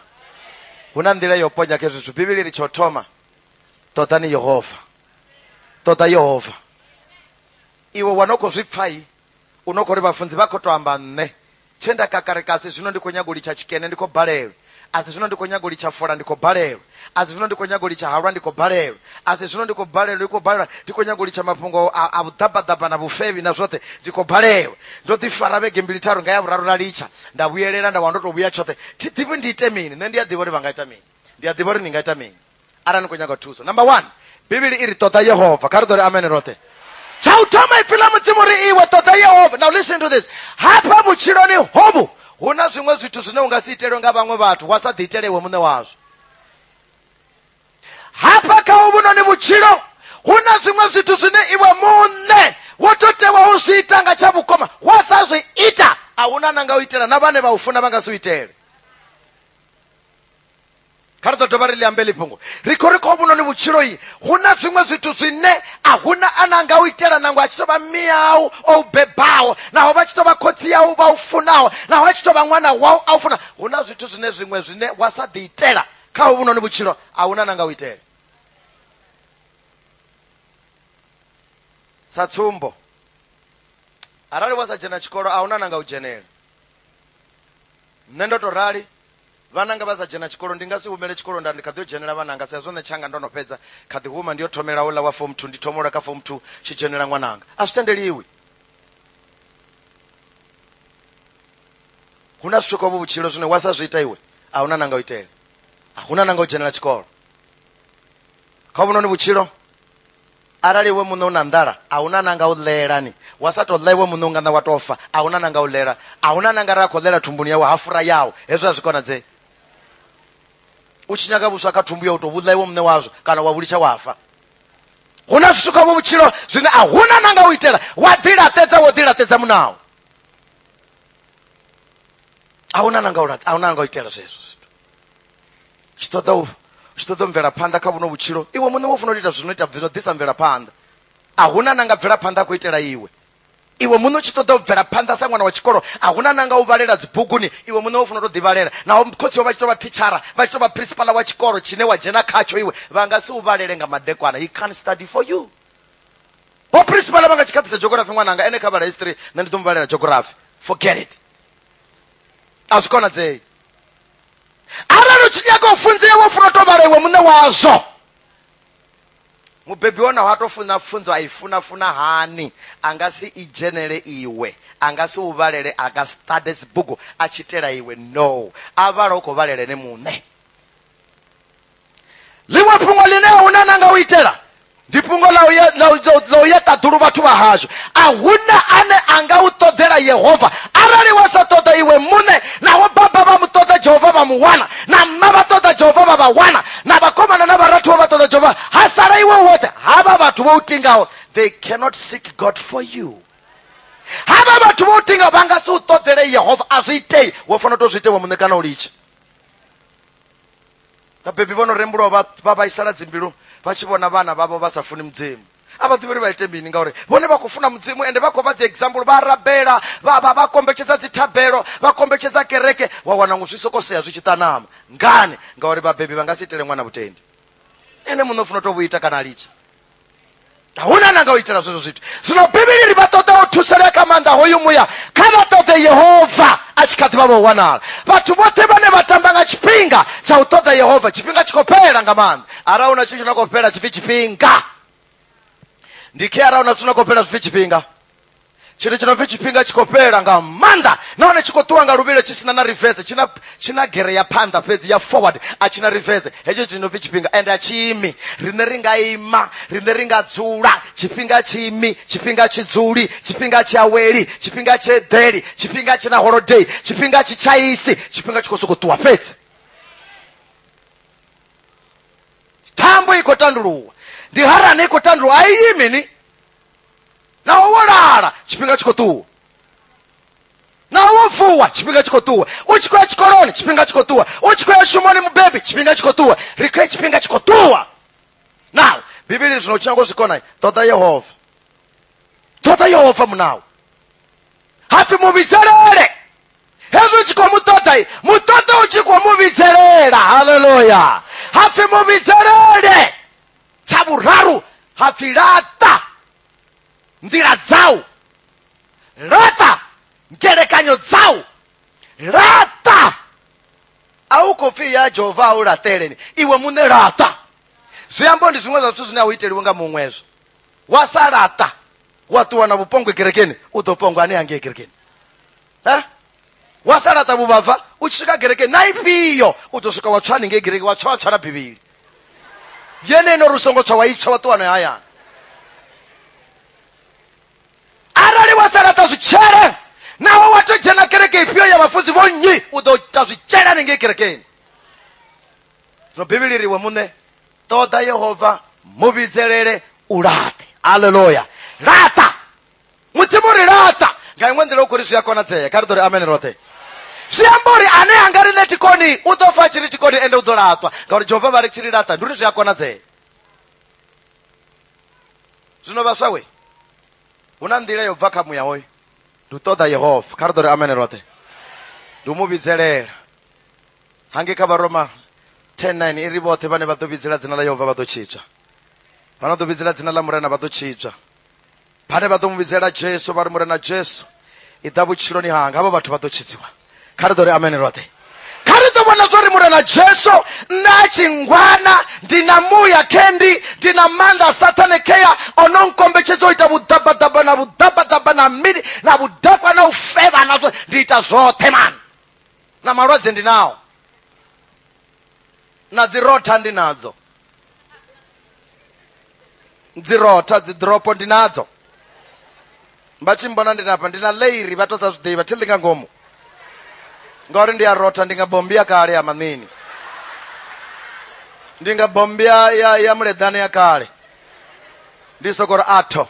Huna nḓila yo ponya kha zwithu. Biblia iri tsho thoma ṱoḓani Yehova. Ṱoḓa Yehova. Iwe wana u khou zwi pfa u no khou ri vhafunzi vha khou to amba nṋe tshe nda kakarikasi zwino ndi khou nyaga u litsha tshikene ndi khou balelwa. Asi zwino ndi khou nyaga u litsha fola ndi khou balelwa. Asi zwino ndi khou nyaga u litsha halwa ndi khou balelwa. Asi zwino ndi khou balelwa ndi khou nyaga u litsha mafhungo a vhuḓabaḓaba na vhufevi na zwoṱhe ndi khou balelwa. Ndo ḓi fara vhege mbili tharu nga ya vhuraru na litsha nda vhuyelela nda wana ndo to vhuya tshoṱhe. Thi ḓivhi ndi ite mini. Nṋe ndi a ḓivha uri vha nga ita mini. Ndi a ḓivha uri ni nga ita mini arali ni khou nyaga thuso. Number 1, bibili iri toda Yehova. Kari tori amen rote. Cha utoma ifila mudzimu ri iwe toda Yehova. Now listen to this. Hapa vhutshiloni hobu huna zvimwe zwithu zvine ungasiitele nga vamwe vathu wasadhiitele iwe mune wazvo. Hapa kha uvunoni vhutshilo huna zvimwe zwithu zvine iwe mune wototewa uzviita nga chavukoma wasazviita ahuna nanga uitela na vhane vaufuna vangasiuitele. Kari todova ri liambe lipungu riko uvunoni vhutshilo iyi huna zvimwe zwithu zvine ahuna ananga uitela nangu achitova miyau oubebawo naho vachitova kotsi yau vaufunawo naho achitova mwana wau aufuna. Huna zvithu zvine zvimwe zvine wasadhiitela kha uvunoni vhutshilo ahuna nanga uitela. Satsumbo arali wasajena chikolo ahuna nanga ujenela. Nne ndotorali vananga vasajena chikolo ndingasiumele chikolo ndikadhiujenela vananga sezvo nechanga ndonopedza kadhihuma ndiyotomera ula wa form 2 nditomora ka form 2 chijenela mwananga azvitendeliwi. Huna zvithu kwa vhutshilo zvine wasazviita iwe ahuna nanga uitela ahuna nanga ujenela chikolo. Kwa vunoni vhutshilo arali iwe muno una ndala ahuna nanga ulelani wasatola iwe muno ungana watofa ahuna nanga ulera ahuna nanga rakolela tumbuni yawo hafura yawo hezvo azvikonadzei. Uchinyaka vuswa katumbu yawo tovula iwe mune wazvo kana wavulisha wafa. Huna zvithu kwa vhutshilo zvine ahuna nanga uitela wadhilatedza wodhilatedza munawo ahuna nanga uitela zvezvo zvithu chitoda mvelapanda kha vuno vhutshilo iwe mune wofuna uita zvinoita zvinodhisa mvelapanda ahuna nanga bvelapanda kuitela iwe. Iwe muno chitoda bvelapanda sa mwana wa chikolo ahuna nanga uvalela dzibhuguni iwe muno wofuna utodivalela naho mkotsi wa vachitova tichara vachitova principal wa chikolo chine wajena khacho iwe vangasi uvalele nga madekwana. He can't study for you. Bo principal vanga chikhathisa geography mwananga ene khavala history nenditomuvalela geography. Forget it. Azvikonadzei. Arali uchinyaka ufunzire wofuna utovala iwe mune wazvo mubhebhi wona watofuna funzo aifunafuna hani angasi ijenele iwe angasi uvalele akastudy zibhuku achitela iwe no avala ukovalele nemune. Limwe phungo line ahuna nanga uitela ndiphungo lauyeta dhulu vathu vahazvo ahuna ane anga utodhela Yehova. Arali wasatoda iwe mune nawo baba vamutoda Jehova vamuwana na mma vatoda Jehova vavawana na vakomana na varatu vatoda Jehova hasara iwe wote hava vathu voutingawo they cannot seek God for you. Hava vathu voutingawo vangasi utodhele Yehova azviitei wofana tozviitewa mune kana ulichi. Vabhebhi vanoremburawo vavaisala dzimbilu vachivona vana vavo vasafuni mudzimu avativiri vaite mbini ngauri vone vakufuna mudzimu ende vakova dziexample varabhela vakombechesa dzitabhero vakombechesa kereke wawana zvisokoseya zvichitanama ngani ngauri vabhebhi vangasiitele mwana vutendi ene munofuna tovuita kana alichi ahuna nanga uitela zvozvo zvithu zvino bhibili rivatoda utusereka manda hoyu muya kavatode Yehova achikati vavowanala vathu vote vane vatambanga chipinga chautoda Yehova chipinga chikopera ngamanda arauna chicho nakopera chifi chipinga ndike arauna chinakopera zvifi chipinga chino chinofi chipinga chikopera ngamanda naone chikotuwa nga luvile chisina na reverse china gere ya panda pedzi ya forward achina reverse hecho chinofi chipinga ende achimi rine ringaima rine ringadzula chipinga chimi chipinga chidzuli chipinga chaweli chipinga chedheri chipinga china holiday chipinga chichaisi chipinga chikosokotuwa pedzi tambo ikotanduluwa ndiharani ikotanduluwa aiyimini nawo wolala chipinga chikotuwa nawo wofuwa chipinga chikotuwa uchikoya chikoloni chipinga chikotuwa uchikoya shumoni mubhebhi chipinga chikotuwa rikwe chipinga chikotuwa. Now bibili zvinochango zvikonai toda Yehova munawo hafi muvizerere hezvo uchikomutodai mutoda uchikomuvizerera haleluya hafi muvizerere chavuraru hafi rata ndira dzau rata ngerekanyo dzau rata aukofi ya Jehova auratereni iwe mune rata zviyambo ndi zvimwe zvazvo zvine auiteliwe nga mumwezvo wasarata watuwana vupongwe gerekeni utopongwa ani ange gerekeni wasarata vuvavha uchisvika gerekeni naipiyo utosvika watsvaninge gereke watsvana bhibhili yeneno rusongo tswa waitsha waṱuwano hayani. Arali wa salata zwitshele naho wa to dzhena kereke ifhio ya vhafunzi vho nnyi u ḓo ita zwitshele hanengei kerekeni. Zwino bivhili ri iwe muṋe ṱoḓa Yehova muvhidzelele u laṱe. Haleluya. Laṱa mudzimu ri laṱa nga iṅwe nḓila u khou ri zwi a konadzea. Kha ri ḓo ri amen roṱhe. Zwi amba uri ane anga ri ṋe tikoni u ḓo fa tshiri tikoni ende u ḓo laṱwa ngauri Jehova vha ri tshi ri laṱa ndi uri zwi a konadzea. Zwino vhaswa we hu na nḓila yo bva kha muya hoyu ndi u ṱoḓa Yehova. Kha ri ḓo ri amen roṱhe. Ndi u mu vhidzelela hangi kha Vharoma 10:9 iri vhoṱhe vhane vha ḓo vhidzela dzina ḽa Yehova vha ḓo tshitswa. Vhane ḓo vhidzela dzina ḽa Murena vha ḓo tshitswa. Vhane vha ḓo mu vhidzela Jesu vha ri Murena Jesu i ḓa vhutshiloni hanga havho vhathu vha ḓo tshitsiwa. Kha ri ḓo ri amen roṱhe. Kha ri ḓo vhona zwo ri Murena Jesu nṋe a tshi ngwana ndi na muya kendi ndi na maanḓa a Saṱane kheya o no nkombetshedza u ita vhuḓabaḓaba na vhuḓabaḓaba na mini na vhudakwa na u feva nazwo ndi ita zwoṱhe mani. Na malwadze ndi nao na dzi rotha ndi nadzo. Dzi rotha dzi dropo ndi nadzo. Vha tshi mbona ndi napa ndi na leiri vha to sa zwiḓivha thi ndi nga ngomu ngauri ndi ya rotha ndi nga bombi ya kale ya manini ndi nga bombi ya Muledani ya kale ndi sokori atho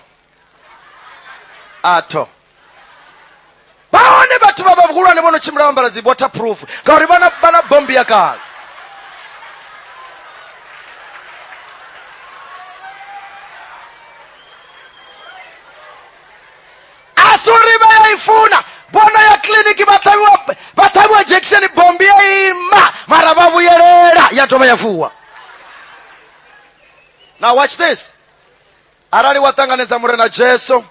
vhone vhathu vha vhahulwane vho no tshimbila vha ambara dzi waterproof ngauri vha na bombi ya kale. Asuri vha ya ifuna bona ya kliniki vhaṱhavhiwa injection bombi ya ima mara vha vhuyelela ya dovha ya vuwa. Now watch this. Arali wa ṱanganedza Murena Jesu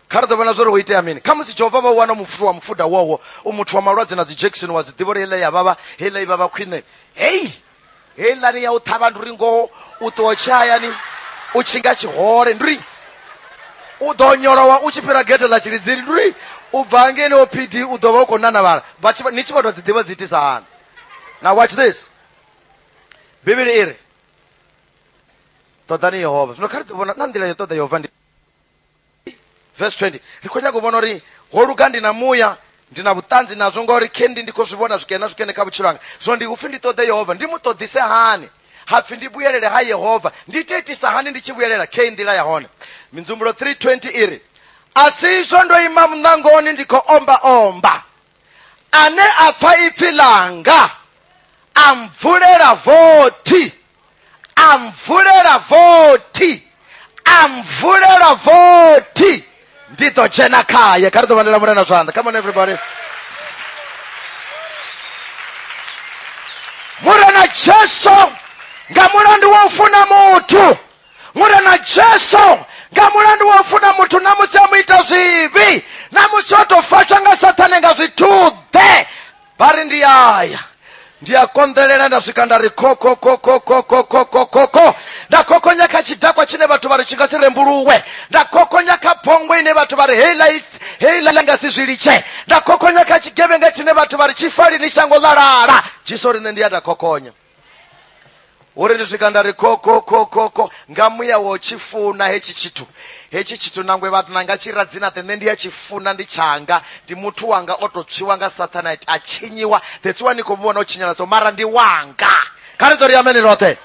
kha ri ḓo vhona zwori ho itea mini. Kha musi Jehova vha u wana muthu wa mufuda wowo u muthu wa malwadze na dzi injection wa dzi ḓivha uri heila ya vhavha heila i vhavha khwine. Heilani ya u ṱhavha nduri ngoho u ṱuwa tshayani u tshinga tshihole nduri u ḓo nyolowa u tshi fhira gete ḽa Tshilidzini nduri u bva hangeni OPD u ḓo vha u khou nanavala ni tshi vha tou dzi ḓivha dzi itisa hani. Now watch this. Bivhili iri ṱoḓani Yehova. Zwino kha ri ḓo vhona na nḓila yo ṱoḓa Yehova ndi verse 20 ri khou nyaga u vhona uri ho luga ndi na muya ndi na vhuṱanzi nazwo ngauri kendi ndi khou zwi vhona zwikene kha vhutshilo hanga. Zwino ndi upfhi ndi ṱoḓe Yehova ndi mu ṱoḓise hani hapfi ndi vhuyelele ha Yehova ndi ite itisa hani ndi tshi vhuyelela khe nḓila ya hone. Minzumbulo 3:20 iri asizwo ndo ima mnangoni ndi khou omba ane a pfa ipfi langa amvulela vothi ndi ḓo dzhena khaye. Kha ri ḓo vhanela Murena zwanḓa. Come on everybody. Murena Jesu nga mulandu wa u funa muthu. Murena Jesu nga mulandu wa u funa muthu na musi a mu ita zwivhi na musi o tou faswa nga Saṱane nga zwituḓe vha ri ndi aya ndi a konḓelela nda swika nda ri koko nda kokonya kha tshidakwa tshine vhathu vha ri tshi nga si rembuluwe nda kokonya kha phongo ine vhathu vha ri heila nga si zwi litshe nda kokonya kha tshigevhenga tshine vhathu vha ri tshifalini shango ḽa lala Jesu ri nṋe ndi ya nda kokonya uri ndi swika nda ri koko nga muya wo tshifuna hetshi tshithu nangwe vhathu nanga tshi radzina nṋe ndi ya tshifuna ndi tshanga ndi muthu wanga o tou tswiwa nga Saṱane a tshinyiwa that's why ni khou vhona u tshinyala so mara ndi wanga. Kha ri ḓo ri ameni roṱhe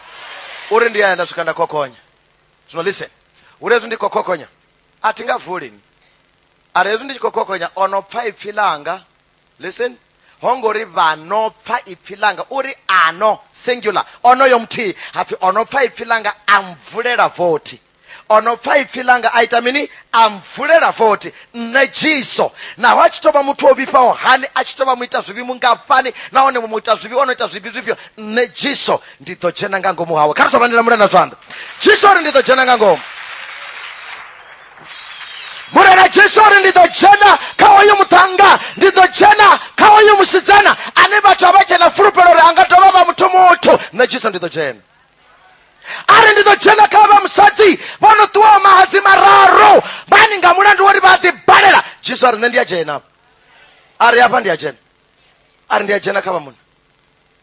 uri ndi ya nda swika nda kokonya. Zwino listen uri hezwi ndi khou kokonya a thi nga vuli ari hezwi ndi tshi khou kokonya ono pfa ipfi langa. Listen hongori vhano pfa ipfi langa uri ano singular onoyo muthihi hapfi ono pfa ipfi langa amvulela vothi ono pfa ipfi langa aita mini amvulela vothi nṋe Jesu naho a tshi tou vha muthu o vhifhaho hani a tshi tou vha muita zwivhi mungafhani nahone mu ita zwivhi ono ita zwivhi zwifhio nṋe Jesu ndi ḓo dzhena nga ngomu hawe. Kha ri ḓo vhanela Murena zwanḓa. Jesu uri ndi ḓo dzhena nga ngomu. Murena Jesu uri ndi ḓo dzhena kha hoyu muṱhannga ndi ḓo dzhena kha hoyu musidzana ane vhathu a vha tshe na fulufhelo uri anga dovha vha muthu nṋe Jesu ndi ḓo dzhena. Ari ndi ḓo dzhena kha vha musadzi vho no ṱuwaho mahadzi mararu vhani nga mulandu wori vha ḓi balela Jesu ari nṋe ndi a dzhena ari hafha ndi a dzhena ari ndi a dzhena kha vha munna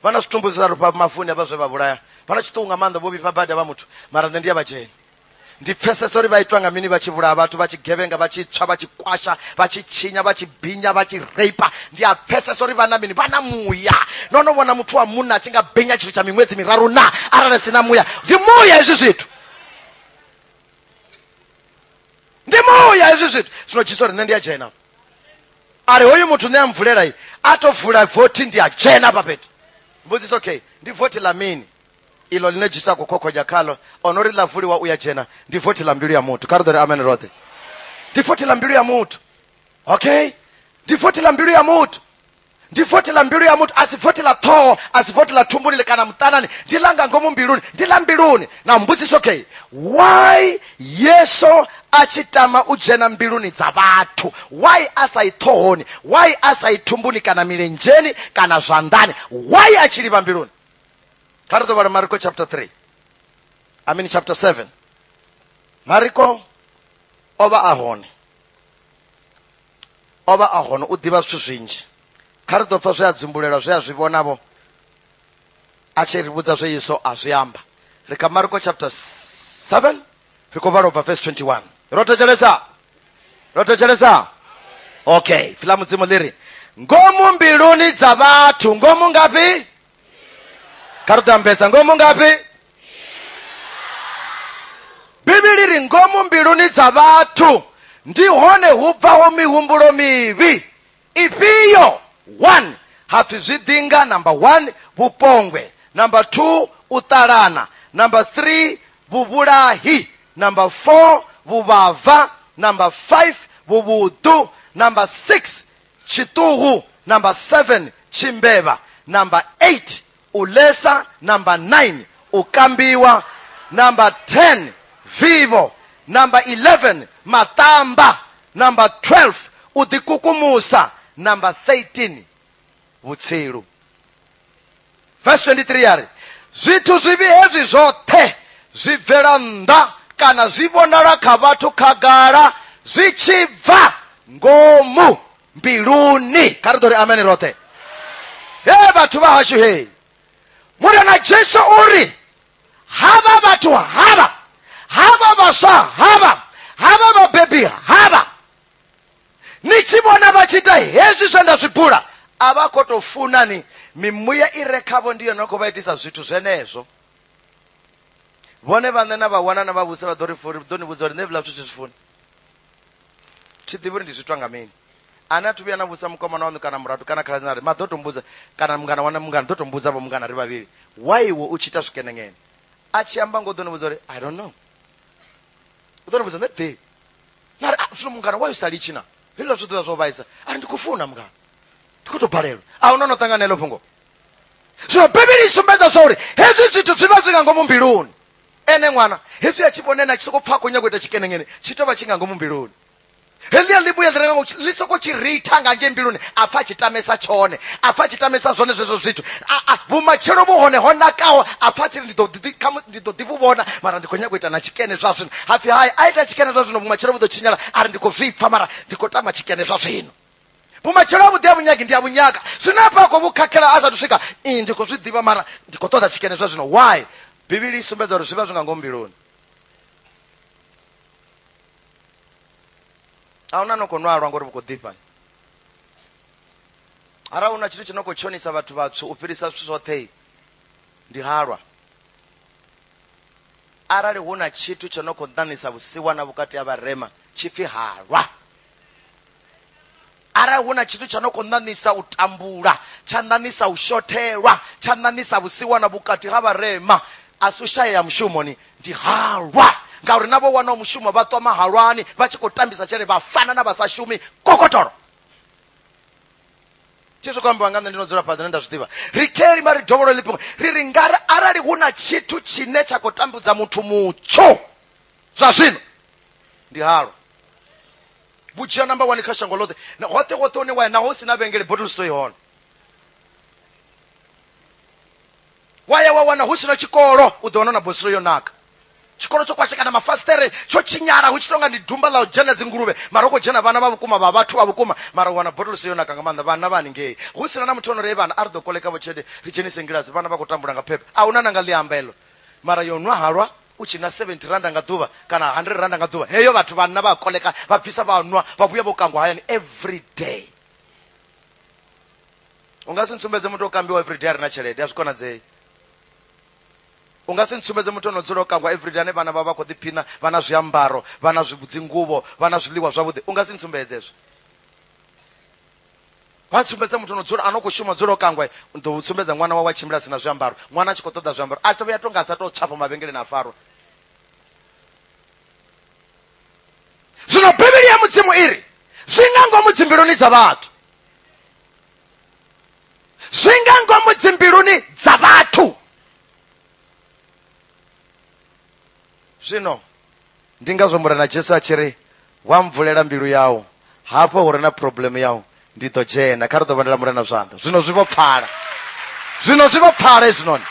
vha na zwitumbu zwiraru pa mafuni vha zwe vha vhulaya pana chitunga manda bobi pabada ba muthu mara ndia bacheni ndipfesesa uri vaitwa nga mini vachivura vatu vachigevenga vachitsva vachikwasha vachichinya vachibhinya vachireipa ndiyapfesesa uri vana mini vana muya nonovona muthu wa munhu achingabhenya chiro cha mimwedzi miraru na arali sina muya ndimuya izvi zvithu ndimuya izvi zvithu zvinochiso rine ndiyajena ari hoyu muthu neamvhurera iyi atovhura vhoti ndiyajena papeti mbudzisa okay ndivhoti lamini ilo linejisa kukokoja kalo onori lavhuliwa uyajena ndivhoti la mbilu ya mutu karidori amen rothe ndivhoti la mbilu ya mutu okay ndivhoti la mbilu ya mutu ndivhoti la mbilu ya mutu asivhoti la toho asivhoti la thumbuni kana mutanani ndilanga ngomu mbiluni ndila mbiluni na mbudzisa okay why yeso achitama ujena mbiluni dza vathu why asaitohoni why asaithumbuni kana milenjeni kana zvandani why achiliva mbiluni Kardo var Marko chapter 3. I mean chapter 7. Marko ova ahone. Ova ahone udiva zwithu zwinzhi. Kardo pfa zwe adzumbulela zwe azvivonavo. Achirivudza zve Yesu azviamba. Rika Marko chapter 7 riko varo verse 21. Rotochelesa. Okay, filamu dzimo liri. Ngomu mbiluni dza vathu, ngomu ngapi? Karutambesa ngomu ngapi? Bibili ri ngomu mbiluni dza vathu ndihone hubvaho mihumbulo mivhi ipiyo 1 hafi zvidinga number 1 vupongwe number 2 utalana number 3 vuvulahi number 4 vuvava number 5 vuvudu number 6 chituhu number 7 chimbeva number 8 ulesa number 9 ukambiwa number 10 vivo number 11 matamba number 12 udikukumusa number 13 vutsilu verse 23 yari zvithu zvivi hezvi zvothe zvibvera nnda kana zvivonala kha vathu khagala zvichibva ngomu mbiluni karidori amen rothe he vathu vahashu he murana jesu uri hava vathu hava vasha hava vabebi hava nichivona vachita hezvi zvandazvibhura avakotofunani mimuya irekhavo ndiyo nokuvaitisa zvithu zvenezvo vhone vane na vawana na vavusa vadonivudza uri nevula zvithu zvifuni chidivi uri ndizvitwa ngamini ana tuviya navusa mukomana wanu kana muratu kana kalazinari madotombudza kana mungana wana mungana dotombudzapo mungana ri vaviri waiwo uchita zvikenengene achiamba ngodonivudza uri I don't know udonivudza ndedei nari zvino mungana waiusalichina hilo zvidiva zvovaisa ari ndikufuna mungana ndikutobhalelwa aunonotanga nelo pfungo zvino bhibhiri isumbedza zvauri hezvi zvithu zviva zvingangomumbiluni ene mwana hezvi achiponena chisokopfa kunya kuita chikenengene chitova chingangomumbiluni heliya libuya lirenga lisokochirithanga ngembiluni apfa chitamesa chone apfa chitamesa zvone zvezvo zvithu vumachero vuhone honakawo apfa chiri ndidodivuvona mara ndikonya kuita na chikene zvazvino hafi hai aita chikene zvazvino vumachero vudochinyala ari ndikozvipfa mara ndikotama chikene zvazvino vumachero avudiya vunyagi ndiyavunyaka zvinapako vukhakela azatusvika ndikozvidiva mara ndikotoda chikene zvazvino why bhibhiri isumbedza kuti zviva zvingangombiluni auna nokonwarwa ngori vukodhipa ara una chithu chinokochonisa vathu vatsvu upirisa zvithu zvothei ndihalwa arali huna chithu chinokondanisa vusiwana vukati avarema chipfi halwa arali huna chithu chinokondanisa utambula chandanisa ushotelwa chandanisa vusiwana vukati havarema asi ushayeya mushumoni ndihalwa ngauri navo wana mushumo vatwa mahalwani vachikotambisa chere vafana na vasashumi kokotoro chizvo kwamba vangane ndinodzora padzi nendazvidiva rikeri mari dhovoro lipo riri ngari arali huna chithu chine chakotambudza muthu mutsvo zvazvino ndihalo buchia number 1 kashango lothe hote one waya naho usina vengele bottle store ihona waya wawana husina chikolo udoona na bosiro yonaka chikolo chokwashikana mafastere chochinyara uchitonga ndi dhumba la ujena dzingurube maroko jena vana vavukuma vavatu vavukuma mara wana botolo siyona kanga manda vana vani ngei husina na mutono revana ardo koleka vochede richenise ngirazi vana vakutambura ngapepe auna nanga liambelo mara yonwa halwa uchina 70 randa ngaduva kana 100 randa ngaduva heyo vatu vana vakoleka vabvisa vanwa vabuya vokangwa hayani every day. Ungasinsumbeze mutu okambiwa every day arina chelede azvikona dzei. Ungasinsumbeze mutu onodzora okangwa every day ane vana vava kodipina vana zviambaro vana dzinguvo vana zviliwa zvavudi ungasinsumbedze izvo. Vansumbedze mutu onodzora anokushuma dzora okangwa ndotsumbedza mwana wawa chimira sina zviambaro mwana achikotoda zviambaro atovuya tonga asatotsvapa mavhengele nafaro. Zvino bhibheri yemudzimu iri zvingangomudzimbiluni dzavatu zvingangomudzimbiluni dzavatu. Zvino ndingazomura naJesu achiri wamvulera mbilu yawo hapo uri na problem yawo ndidojena karidovanira murana zvanda zvino zvivopfara izvinoni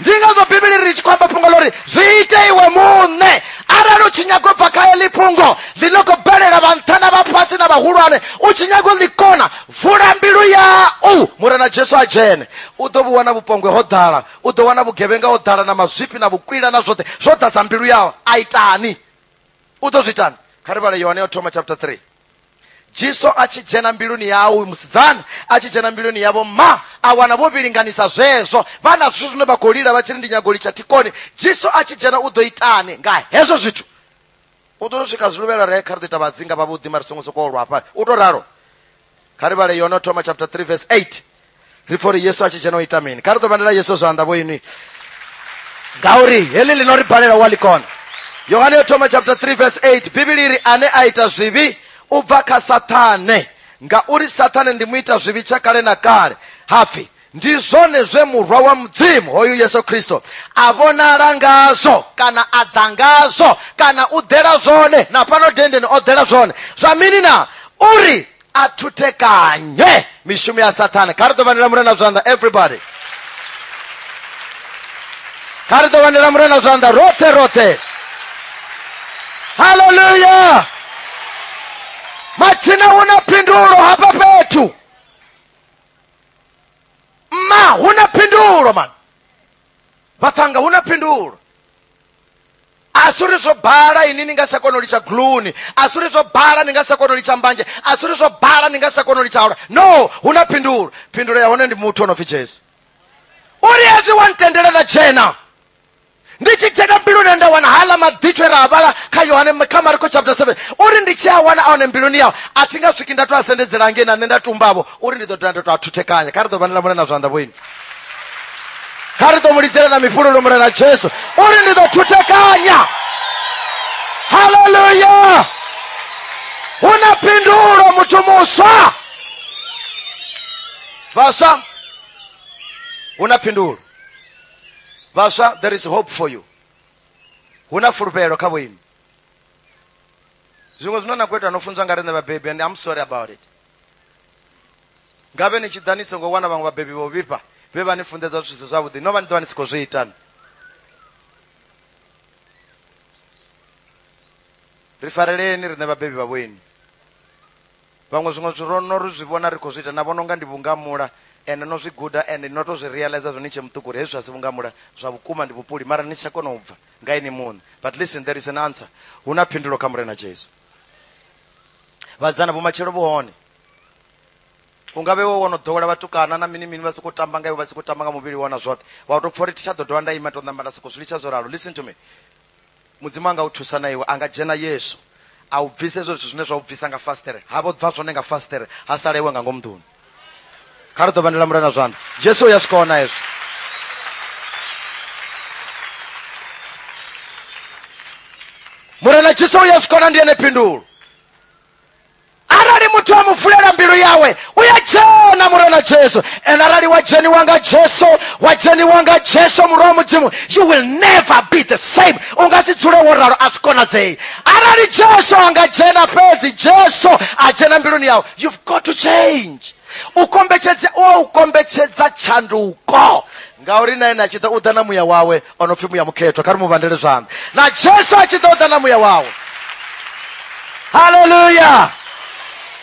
ndingazo bhibheri riri chikwamba pungo lori zviite iwe mune arali uchinyagobva kaya lipungo linogoberera vantana vapasi navahulwane uchinyagolikona vhura mbilu yau murana Jesu ajene udovuwana vupongwe hodhara udowana vugevenga hodhara na mazvipi na vukwira na zvote zvodhasa mbilu yawo aitani udozvitani karivale Yohane yotoma chapter 3 Jesu achijena mbiluni yawo musidzani achijena mbiluni yavo awana vovilinganisa zvezvo vana zvisvo zvinobagolira vachiri ndinyagolicha tikoni Jesu achijena udoitani ngahezvo zvitu utonosvika zvilovera rekarita vadzinga vavudi marisongosokoorwa apa utoraro karivale Yohane yotoma chapter 3 verse 8 rifori Yesu achijena oita mini karitovanira Yesu zvanda voini gauri heli linoribhalira walikona Yohane yotoma chapter 3 verse 8 bhibheri iri ane aita zvivi ubva kasatane ngauri satane ndimuita zvivi chakare nakare hafi ndizvone zvemurwa wamudzimu hoyu Yesu Kristo avonara ngazvo kana adhangazvo kana udhera zvone napano dhendeni odhera zvone zvaminina uri atutekanye mishumo ya satani karitovanira murena zvanda everybody karitovanira murena zvanda rote hallelujah. Machina una pindulo hapa petu huna pindulo man vatanga huna pindulo asuri zvobhara ini ningasakonolicha gluni asuri zvobhara ningasakonolicha mbanje asuri zvobhara ningasakonolicha aura no huna pindulo yahone ndi mutu onofi Jesu uri ezi wantenderera jena ndichicheka mbilu nenda wana hala madhichwera avala ka Yohane kamariko chapter 7 uri ndichiawana aone mbiluni yawo atingasviki ndatu asendezera angena nenda tumbavo uri ndidodanda atutekanya karidovanira murena zvanda voini karidomulizera na mipululu murena Jesu uri ndidotutekanya haleluya una pindulo mutu muswa vasha una pindulo Vasha, there is hope for you. Huna furubero kabwini. Zvimwe zvinona kwetu anofunza ngarene vababy and I'm sorry about it. Ngave nichidhaniso ngowana vamwe vababy vovipa vevanifundeza zvisvo zvavudi nova ndovanisikuzviitana. Rifareleni rine vababy vavoini. Vamwe zvimwe zvironozvivona rikozviita navononga ndivungamura ende nozviguda ende ndinotozvirealiza zvoniche mutukuri hezvi zvasivungamura zvavukuma ndivupuli mara ndichakona ubva ngaini munhu but listen there is an answer huna pindulo kamurena Jesu vadzana vomachero vhone ungave wonodhowera vatukana na mini vasikutamba ngaivo vasikutamba ngamuviri wona zvote watopfori tichadhodhova ndaima tondamba ndasikuzvilicha zoralo listen to me mudzimu anga uthusa naiwe angajena Yesu aubvise izvo zvine zvaubvisa ngafastere havobva zvone ngafastere hasara iwe ngangomudhuni karidovanira murena zvanda Jesu uyasvikaona izvo murena Jesu uyasvikaona ndiyene pindulo arali mutu amufulera mbilu yawe uyajena murena Jesu and arali wajeni wanga Jesu murwa mudzimu you will never be the same ungasidzule woraro asikona dzei arali Jesu angajena pedzi Jesu ajena mbiluni yawe you've got to change ukombetshedza tshanduko, ngauri na ene achida uda na muya wawe onopfi muya mukhetwa. Kari muvandele zvanḓa. Na Jesu achida uda na muya wawe. Hallelujah.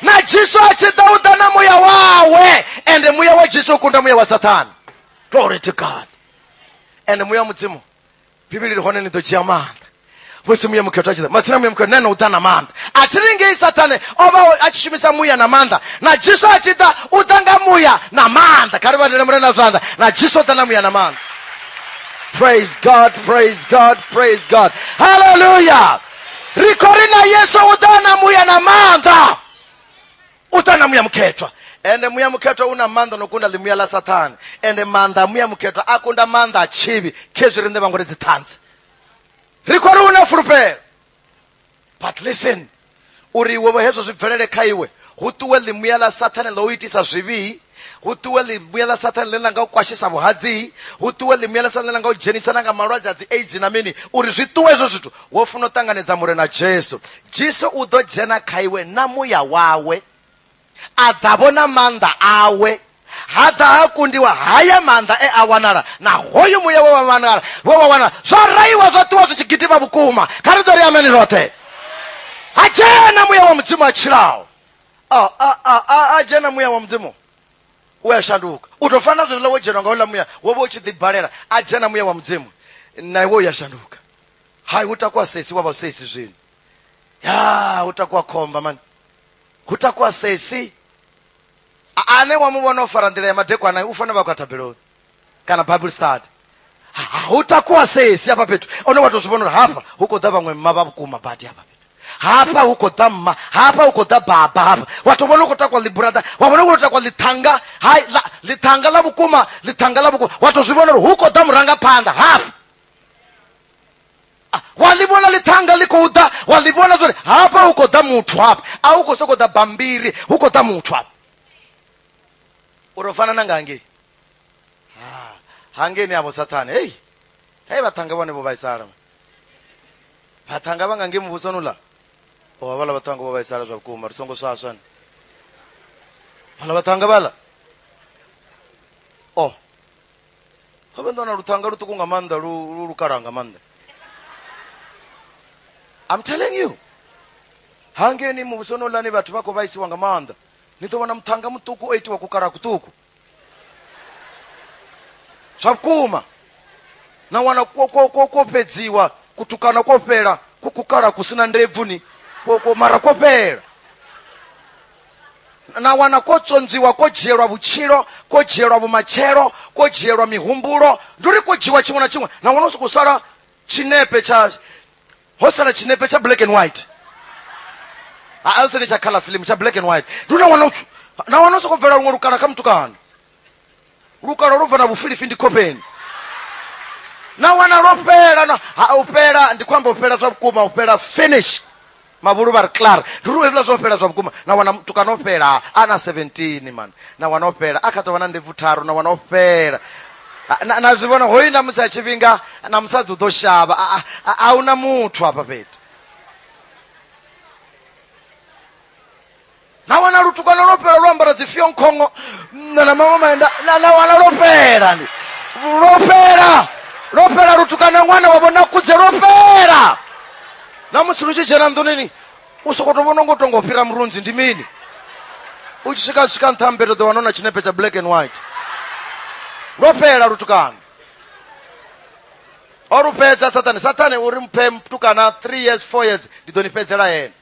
Na Jesu achida uda na muya wawe, ende muya wa Jesu ukunda muya wa Satani. Glory to God. Ende muya mudzimu Bibili lihone ni doji amanda. Musi muya mukhetwa achida masina muya mukhetwa nena uda na manda. Atiringe Satani oba achishimisa muya na manda. Na Jesu achida udanga muya na manda. Kari vandele mrena zvanḓa. Na Jesu uda na muya na manda. Praise God, praise God, praise God. Hallelujah. Rikorina Yesu udana muya na manda. Udana muya mukhetwa. Ende muya mukhetwa una manda nokunda limuya la Satani. Ende manda muya mukhetwa akunda manda achivi kezvirinde vangore dzithanzi. Rikori una furupera. But listen, uri wewe hezwo zvibvelele kha iwe, hutuwe limuya la Satani lo uitisa zvivi, hutuwe limuya la Satani lena nga ukwashisa vhuhadzi, hutuwe limuya la Satani lena nga udzhenisa nga malwadze adzi AIDS na mini, uri zvituwe hezwo zwithu wo funa u ṱanganedza mure na Jesu. Jesu u ḓo dzhena kha iwe na muya wawe, a ḓa vhona manda awe, ha ḓa ha kundiwa haya manda a wanala na hoyu muya wa wanala zwa raiwa zwa ṱuwa zwi tshi gidima vhukuma. Kha ri ḓori ameni roṱhe. Ha dzhena muya wa mudzimu a tshilaho. A dzhena muya wa mudzimu uya shanduka. U tou fana zwezwiḽa wo dzhenwa nga uḽa muya wo vha u tshi ḓibalela. A dzhena muya wa mudzimu na iwe uya shanduka. Hai, hu takuwa sesi wa vha sesi zwino. Ya, hu takuwa khomba mani. Hu takuwa sesi. Ane wa muvhona o fara nḓila ya madekwana u fanela vha kwa tabeloni kana Bible study. Hu takuwa sesi hafha fhethu. One wa tou zwi vhona uri hafha hu khou ḓa vhaṅwe mma vha vhukuma badi hafha fhethu. Hapa hu khou ḓa mma, hapa hu khou ḓa baba hapa. Wa tou vhona hu khou takuwa ḽibrother, wa vhona hu khou takuwa ḽithanga, hai ḽithanga ḽa vhukuma, ḽithanga ḽa vhukuma. Wa tou zwi vhona uri hu khou ḓa murangaphanḓa hapa. Wa ḽi vhona ḽithanga ḽi khou ḓa, wa ḽi vhona zwori hapa hu khou ḓa muthu hapa. A hu khou sokou ḓa bambiri, hu khou ḓa muthu hapa. Uri fana na nga hangei. Hangeni avo Satani. Hei vhathanga vhone vho vhaisala. Vhathanga vha nga ngei muvhusoni uḽa. Vhala vhathanga vho vhaisala zwa vhukuma, ri songo swaswa ni. Vhala vhathanga vhala. Ho vha na luthanga luṱuku nga maanḓa lu kala nga maanḓa. I'm telling you. Hangeni muvhusoni uḽa ni vhathu vha khou vhaisiwa nga maanḓa. Ni ḓo vhona muthanga muṱuku o itiwa kukala kuṱuku. Zwa vhukuma. Na wana ko fhedziwa, kutukana ko fhela, kukala kusina ndebvu ni, mara ko fhela. Na wana ko tsondziwa, ko dzhielwa vhutshilo, ko dzhielwa vhumatshelo, ko dzhielwa mihumbulo, ndi uri ko dzhiwa tshiṅwe na tshiṅwe. Na wana hu sokou sala tshinepe ho sala tshinepe tsha black and white. A sini tsha color film tsha black and white. Ndi na wana soko bvela luṅwe lukala kha mutukana. Lukala lu bva na vhufilifi ndi khopeni. Na wana lo fhela u fhela ndi khou amba u fhela zwa vhukuma, u fhela finish. Mavhulu vha ri clear. Ndi uri hezwiḽa zwo fhela zwa vhukuma. Na wana mutukana o fhela ana 17 man. Na wana o fhela a kha ḓo vha na ndebvu tharu, na wana o fhela. Na zwi vhona hoyu na musi a tshifhinga na musadzi u ḓo shavha. A huna muthu hafha fhethu. Na wana lutukana lo fhela lo ambara dzi fionkhongo na maṅwe maenda na wana lo fhela ndi. Lo fhela lutukana ṅwana wa vhona kudze lo fhela. Na musi lu tshi dzhena nḓuni u sokou tou vhona ngo tongo fhira murunzi ndi mini? U tshi swika nṱha mbeto ḓo wana na tshinepe tsha black and white. Lo fhela lutukana. O ru fhedza Satani uri mphe mutukana 3 years 4 years ndi ḓo ni fhedzela yena.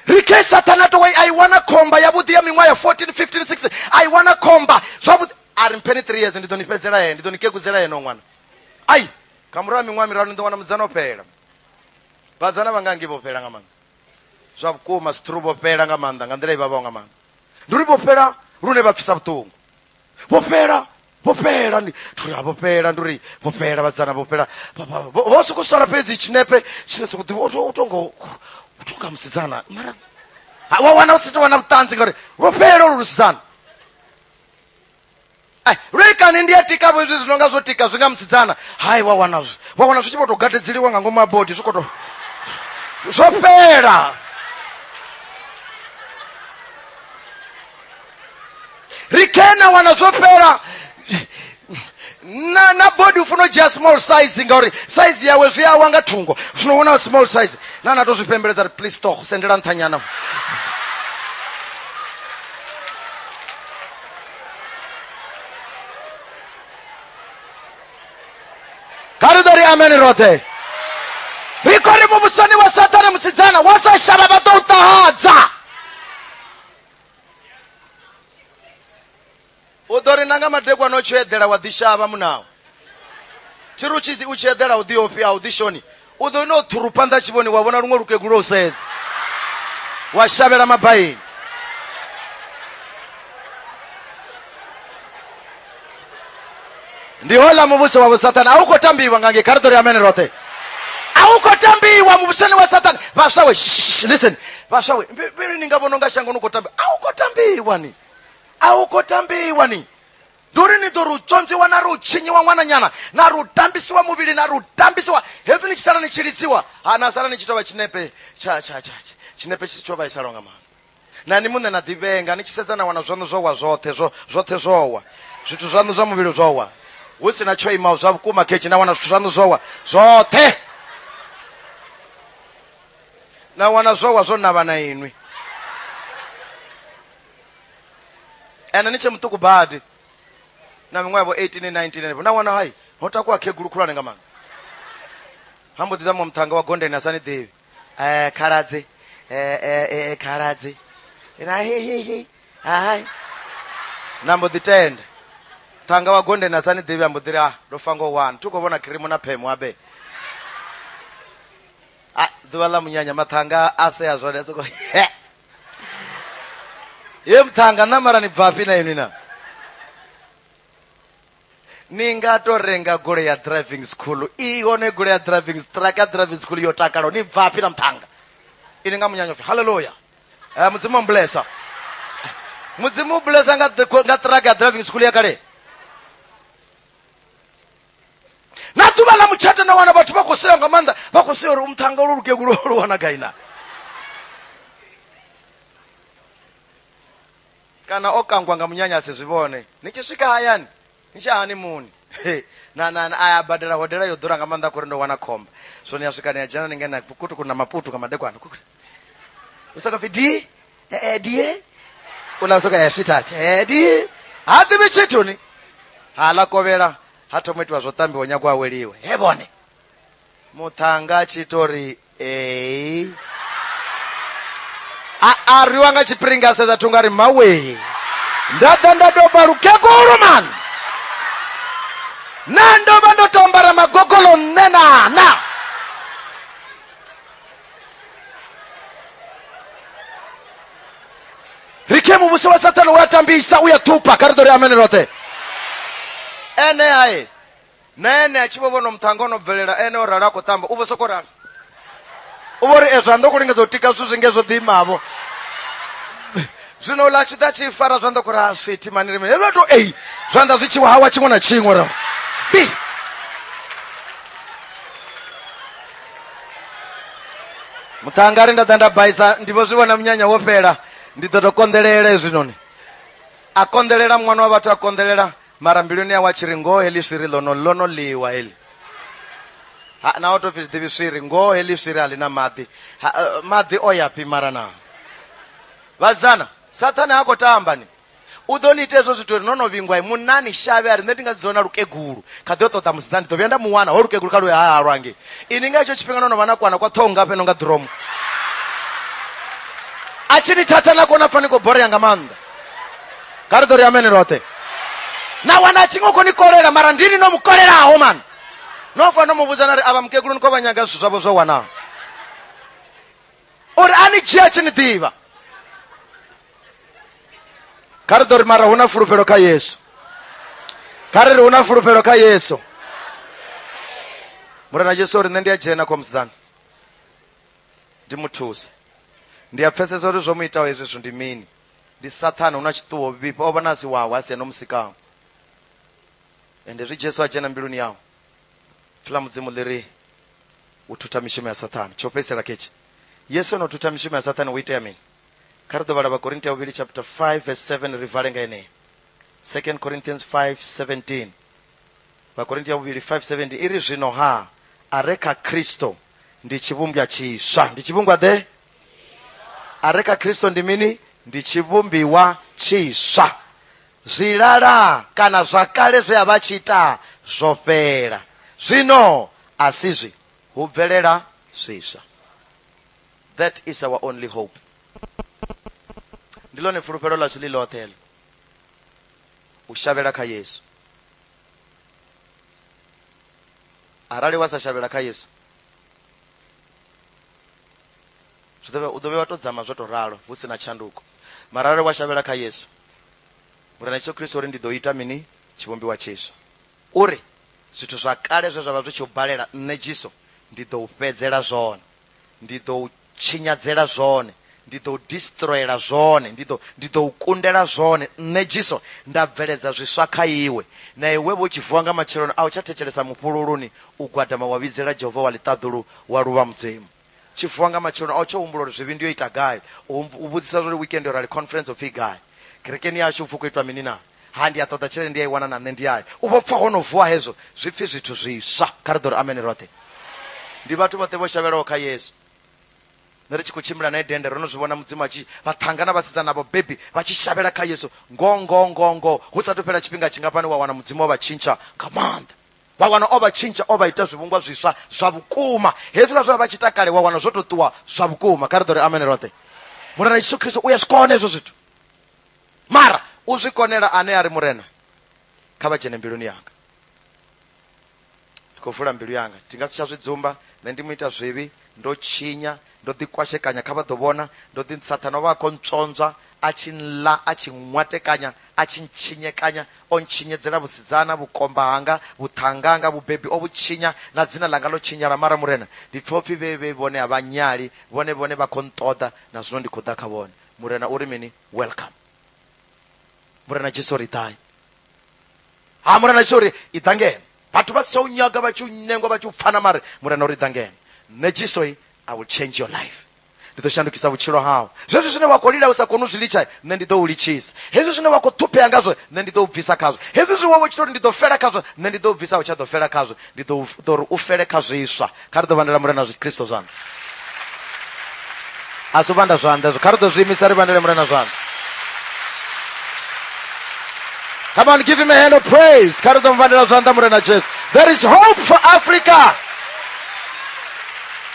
Rike Satani ato wai I wanna khomba ya vhuḓi ya miṅwaha ya 14 15 16 I wanna khomba zwavhuḓi ari mpheni 3 years ndi ḓo ni fhedzela yena, ndi ḓo ni keguzela yena ṅwana. Ai kamura miṅwaha miraru ndi ḓo wana mudzana o fhela. Vhadzana vha nga ngi vho fhela nga maanḓa. Zwa vhukuma stru vho fhela nga maanḓa nga nḓila i vhavhaho nga maanḓa. Ndi uri vho fhela lune vha pfisa vhuṱungu. Vho fhela ndi vho fhela ndi uri vho fhela vhadzana vho fhela. Vho sokou sala fhedzi tshinepe tshine sokou ḓivha utonga musidzana mara wa wana u si tou wana vhuṱanzi ngauri lwo fhela olu lusidzana. Rekani ndi atika vho izwi zwinonga zwo tika zwi nga musidzana. Hai wa wana zwi tshi vho tou gadedzeliwa nga ngomu mabodi zwi khou tou zwo fhela. Dena wanazopera na body ufuna just small size ngori size yawe zwi awanga thungo unoona small size nana tozvipembeleza please talk sendela nthanyana karidori amen rote rikori mumusoni wa satani musidzana wasashava vatoutahadza udori nanga madekwa nochiedhera wadhishava munawo chiruchi uchiedhera udhiopi audhishoni udori nothurupa ndachivoni wavona rumwe rukegulu usedza washavera mabhaini ndihola mubuso wavo satani aukotambiwa ngange karidori amen rote aukotambiwa mubusoni wa satani vashawe listen vashawe mbiri ningavononga shango nukotambiwa aukotambiwa ni nduri ni dorutsonziwa naruchinyiwa mwananyana narutambisiwa muvili narutambisiwa hevi nichisara nichilisiwa hanasara nichitova chinepe chinepe chichova isaronga mama nani mune nadhivenga nichisedzana wana zvanu zvowa zvote zvowa zvithu zvanu zva muvili zvowa usina choima zvavukuma kechi nawana zvithu zvanu zvowa zvote nawana zvowa zvonava na inwi ena niche mutuku bhadi na mimwe yavo 18 19 nawana hai hotakuwa keguru kulane nga manga hambo didamo mtanga wa gondeni asani devi karadze karadze na he hai nambo ditende tanga wa gondeni asani devi ambo dira dofango 1 tukovona kirimu na pemu abe duwala munyanya matanga ase azone soko ye mtanga namara ni bvapi na inina ningatorenga gole ya driving school ione gole ya driving school yotakalo ni bvapi na mtanga ininga munyanyofi haleluya mudzimu blessa nga track ya driving school yakale natubala muchata na wana batu bakoseyo ngamanda bakoseyo umtanga uruke gulu wana gaina kana okangwa nga munyanya asizvibone nikisvika hayani nichahani muni na aya badala hodera yodhura ngamanda kurendo wana komba so niyasvika niyajana ningena kutu kuna maputu kamadekwana kukuti usaka vidi die unasoka yashitati di hati bichituni hala kovera hato mwitwa zotambi wanyagwa weliwe hebone mutanga chitori ariwanga chipiringa seza tungari mawe ndadoba rukeguru man nandoba ndotombara magogolo nena rike mubusi wa satani watambisa uyatupa karidori amen rote ene aye nene achivovono mtangono bvelera ene orara kutamba ubo sokorara ubori ezvo ndokulingeza utika zvingezo dhimavo zvino lachita chifara zvandokura sviti maniri mene evato zvanda zvichiwa hawa chimwe na chimwe ra bi mutangari ndadanda baisa ndivo zvivona munyanya wopera nditotokondelere zvinoni akondelera mwana wa vatu akondelera mara mbiluni yawo achiri ngohe lisviri lonoliwa heli nawo tofizitivi sviri ngohe lisviri halina madhi oyapi mara nawo vazana satani akotambani udonite ezvo zvitori nonovingwai munani shave ari ndetingaziona rukeguru kadhotota musizani tovyenda muwana horukeguru kaluye haarwange ininga icho chipinga nonovana kwana kwatonga penonga dromu achini tatana kuona faniko bhora yanga manda karidori amene rote na wana achingoko nikorera mara ndini nomukoreraho man nofa nomubuzana ari ava mukeguru nikovanyanga zvinhu zvavo zvowanawo uri ani chiya chinitiva karidori mara huna furupero ka yesu kariri huna furupero ka yesu murana jesu uri nendiyajena komusizana ndimutuse ndiyapfesesa kuti zvomuitawo izvi zvindimini ndi satani una chituwo vipa ovanasi wawo asiya nomusikawo ende zvijesu ajena mbiluni yawo fila mudzimu liri ututa mishumo ya satani chopesera kechi yesu anotuta mishumo ya satani uite ameni karidovara vakorintia uviri chapter 5 verse 7 rivharenga ineyi 2 Corinthians 5:17. Vakorintia 5:17 iri zvino ha areka Kristo ndi chivumbwa chisva. Ndi chivumbwa de? Areka Kristo ndi mini? Ndi chivumbiwa chisva. Zvilala kana zvakale zvavachita zvopera. Zvino asizvi hubvelela zvisva. That is our only hope. Ndilo nefurupelo lashu lilothe. Ushavela kha Yesu. Arali wasashavela kha Yesu, udovhe watodzama zvotoralo husina tshanduko. Mara arali washavela kha Yesu, murana Yesu Kristu uri ndidoita mini? Chivumbiwa chisva. Uri zvithu zvakale zvezvava zvichibhalela nne Jesu ndidoupedzera zvone, ndidouchinyadzera zvone, ndidoudistroyera zvone, ndidoukundela zvone. Nne Jesu ndabveledza zvisva kha iwe. Na iwewe uchivuwa nga macheloni auchatecheresa mupululuni ugwadama wavidzela Jehovha walitadhulu waluva mudzimu. Chivuwa nga macheloni auchoumbula uri zvivi ndiyo ita gayo. Ubudzisa zuri weekend rali conference of igayo. Kerekeni yashu upfu kuitwa mini na handi atoda chele ndiye iwana na nne yayo. Upopfa honovuwa hezo zvipfi zvithu zvisva. Karidori amen rote. Ndi vatu vote voshavelawo kha Yesu. Nere chikuchimira naye dende ronozvivona mudzimu vatangana vasidzana navo bebi vachishavela kha Yesu ngo husatopera chipinga chingapani wawana mudzimu ovachincha kamanda, wawana ovachincha ovaita zvivungwa zvisva zvavukuma. Hezvika zvava vachita kale wawana zvototuwa zvavukuma. Karidori amen rote. Murana Yesu Kristu uyazvikona izvo zvithu. Mara uzvikonera ane ari murena kavachene mbiluni yanga. Ndikuvhura mbilu yanga tingasichazvidzumba nendimuita zvivi ndochinya ndodikwashekanya kavadovona ndodi satana wako ntsonzva achinla achimwatekanya achinchinyekanya onchinyedzera vusidzana vukomba hanga vuthanganga vubebi ovuchinya na dzina langa lochinyara. Mara murena ndipfopfi veve vone havanyali vone vakontoda na zvino ndikuda kha vone. Murena uri mini? Welcome. Murena Jesu ritai. Murena Jesu ri idangeni. Vatu vasichaunyaga vachiunengwa vachiupfana mari. Murena uri idangeni. Ne Jesu I will change your life. Nditoshandukisa vutshilo havo. Zvesvo zvine wakolila usakona uzvilicha nne ndidoulichisa. Hezvo zvine wakotupeya ngazvo nne ndidoubvisa khazvo. Hezvo zviwovo uchitori ndidofela khazvo nne ndidoubvisa uchadofela khazvo. Ndidotori ufele khazvisva. Karidovandela murena Kristo zvanu. Asuvanda zvanda izvo. Karidozviimisa rivandele murena zvanu. Come on, give him a hand of praise. Karidovandela zvanda murena Jesu. There is hope for Africa.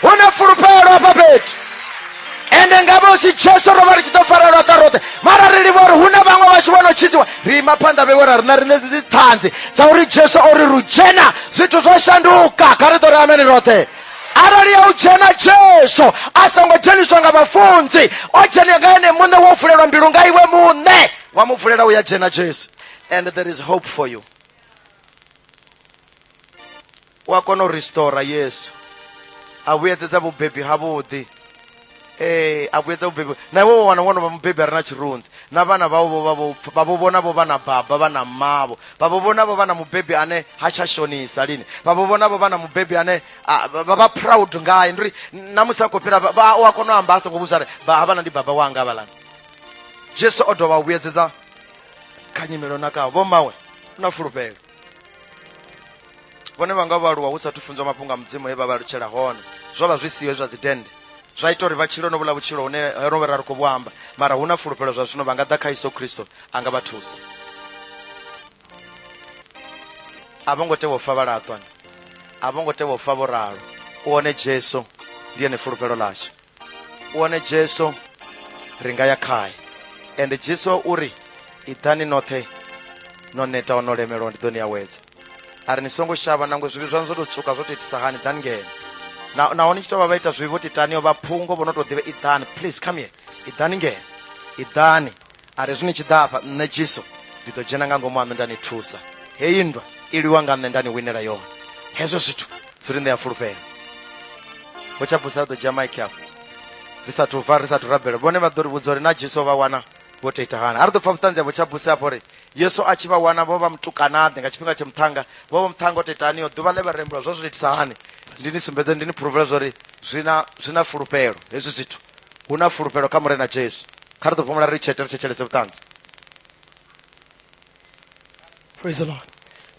Una furupelo apa petu. Ende ngabo si Jesu rova richitofarelwa tarote. Mara ririvori huna vamwe vachivanochisiwa. Rima panda vevora rina rinezisi tanzi. Sauri Jesu ori rujena. Zvithu zvoshanduka. Karidori amen rote. Arali ya ujena Jesu asangojeniswa nga vhafunzi. Ojeni ngaene mune wofulelwa mbilu nga iwe mune. Wamufulela uya jena Jesu. And there is hope for you. Wakono restore Yesu. Avuyedzedza vubebi havudi. Avuyedza vubebi. Na iwo wana vona mubebi arina chirunzi. Na vana vavo vonavo vana baba vana mavo. Vavo vonavo vana mubebi ane hachashonisa lini. Vavo vonavo vana mubebi ane vava proud ngaye. Nduri namusi akopera wakono ambaso ngobuzare havana ndi baba wanga valani. Jesu odova avuyedzedza kanyimelo nakawo. Vomawe unafurupela. Vone vanga valuwa usatufunzwa mapunga mudzimu eva valuchela hone. Zvova zvisiwe zvadzitende. Zvaitori vachilo novula vuchilo une rovera rikuvwamba. Mara huna furupelo zvazvino vangada kha Yesu Kristu angavatusa. Avongote vofa valatwani. Avongote vofa voralo. Uone Jesu ndiye nefurupelo lasho. Uone Jesu ringa yakhaya. Ende Jesu uri idhani nothe noneta onolemelwa ndidoni yawedza. Ari nisongo shava nango zvivi zvanzototsuka zvototi sahani dhangeni. Naoni chitova vaita zvivi voti taniyo vapungo vonotodive idhani. Please come here. Idhani ngeni. Idhani. Ari zvini chidhapa nne Jesu nditojena ngangomwana ndanitusa. Heindwa ili wanga nne ndani winera yona. Hezvo zvithu zviri ndeyafurupela. Vochabvusa dojamaiki yako. Risatu rabhela. Vone vadori vudzori na Jesu vawana votoita hana. Ari topfa mutanzi vochabvusa apo ri. Yesu achivawana vova mutukanade nga chipinga chemutanga. Vova mutanga otitaniyo dhuva levarembwa zvozvitisa hani. Ndinisumbedze ndinipuruvira zvori zvina furupelo. Hezvi zvithu huna furupelo kamurena Jesu. Kari topomera richete richechelese mutanzi. Praise the Lord.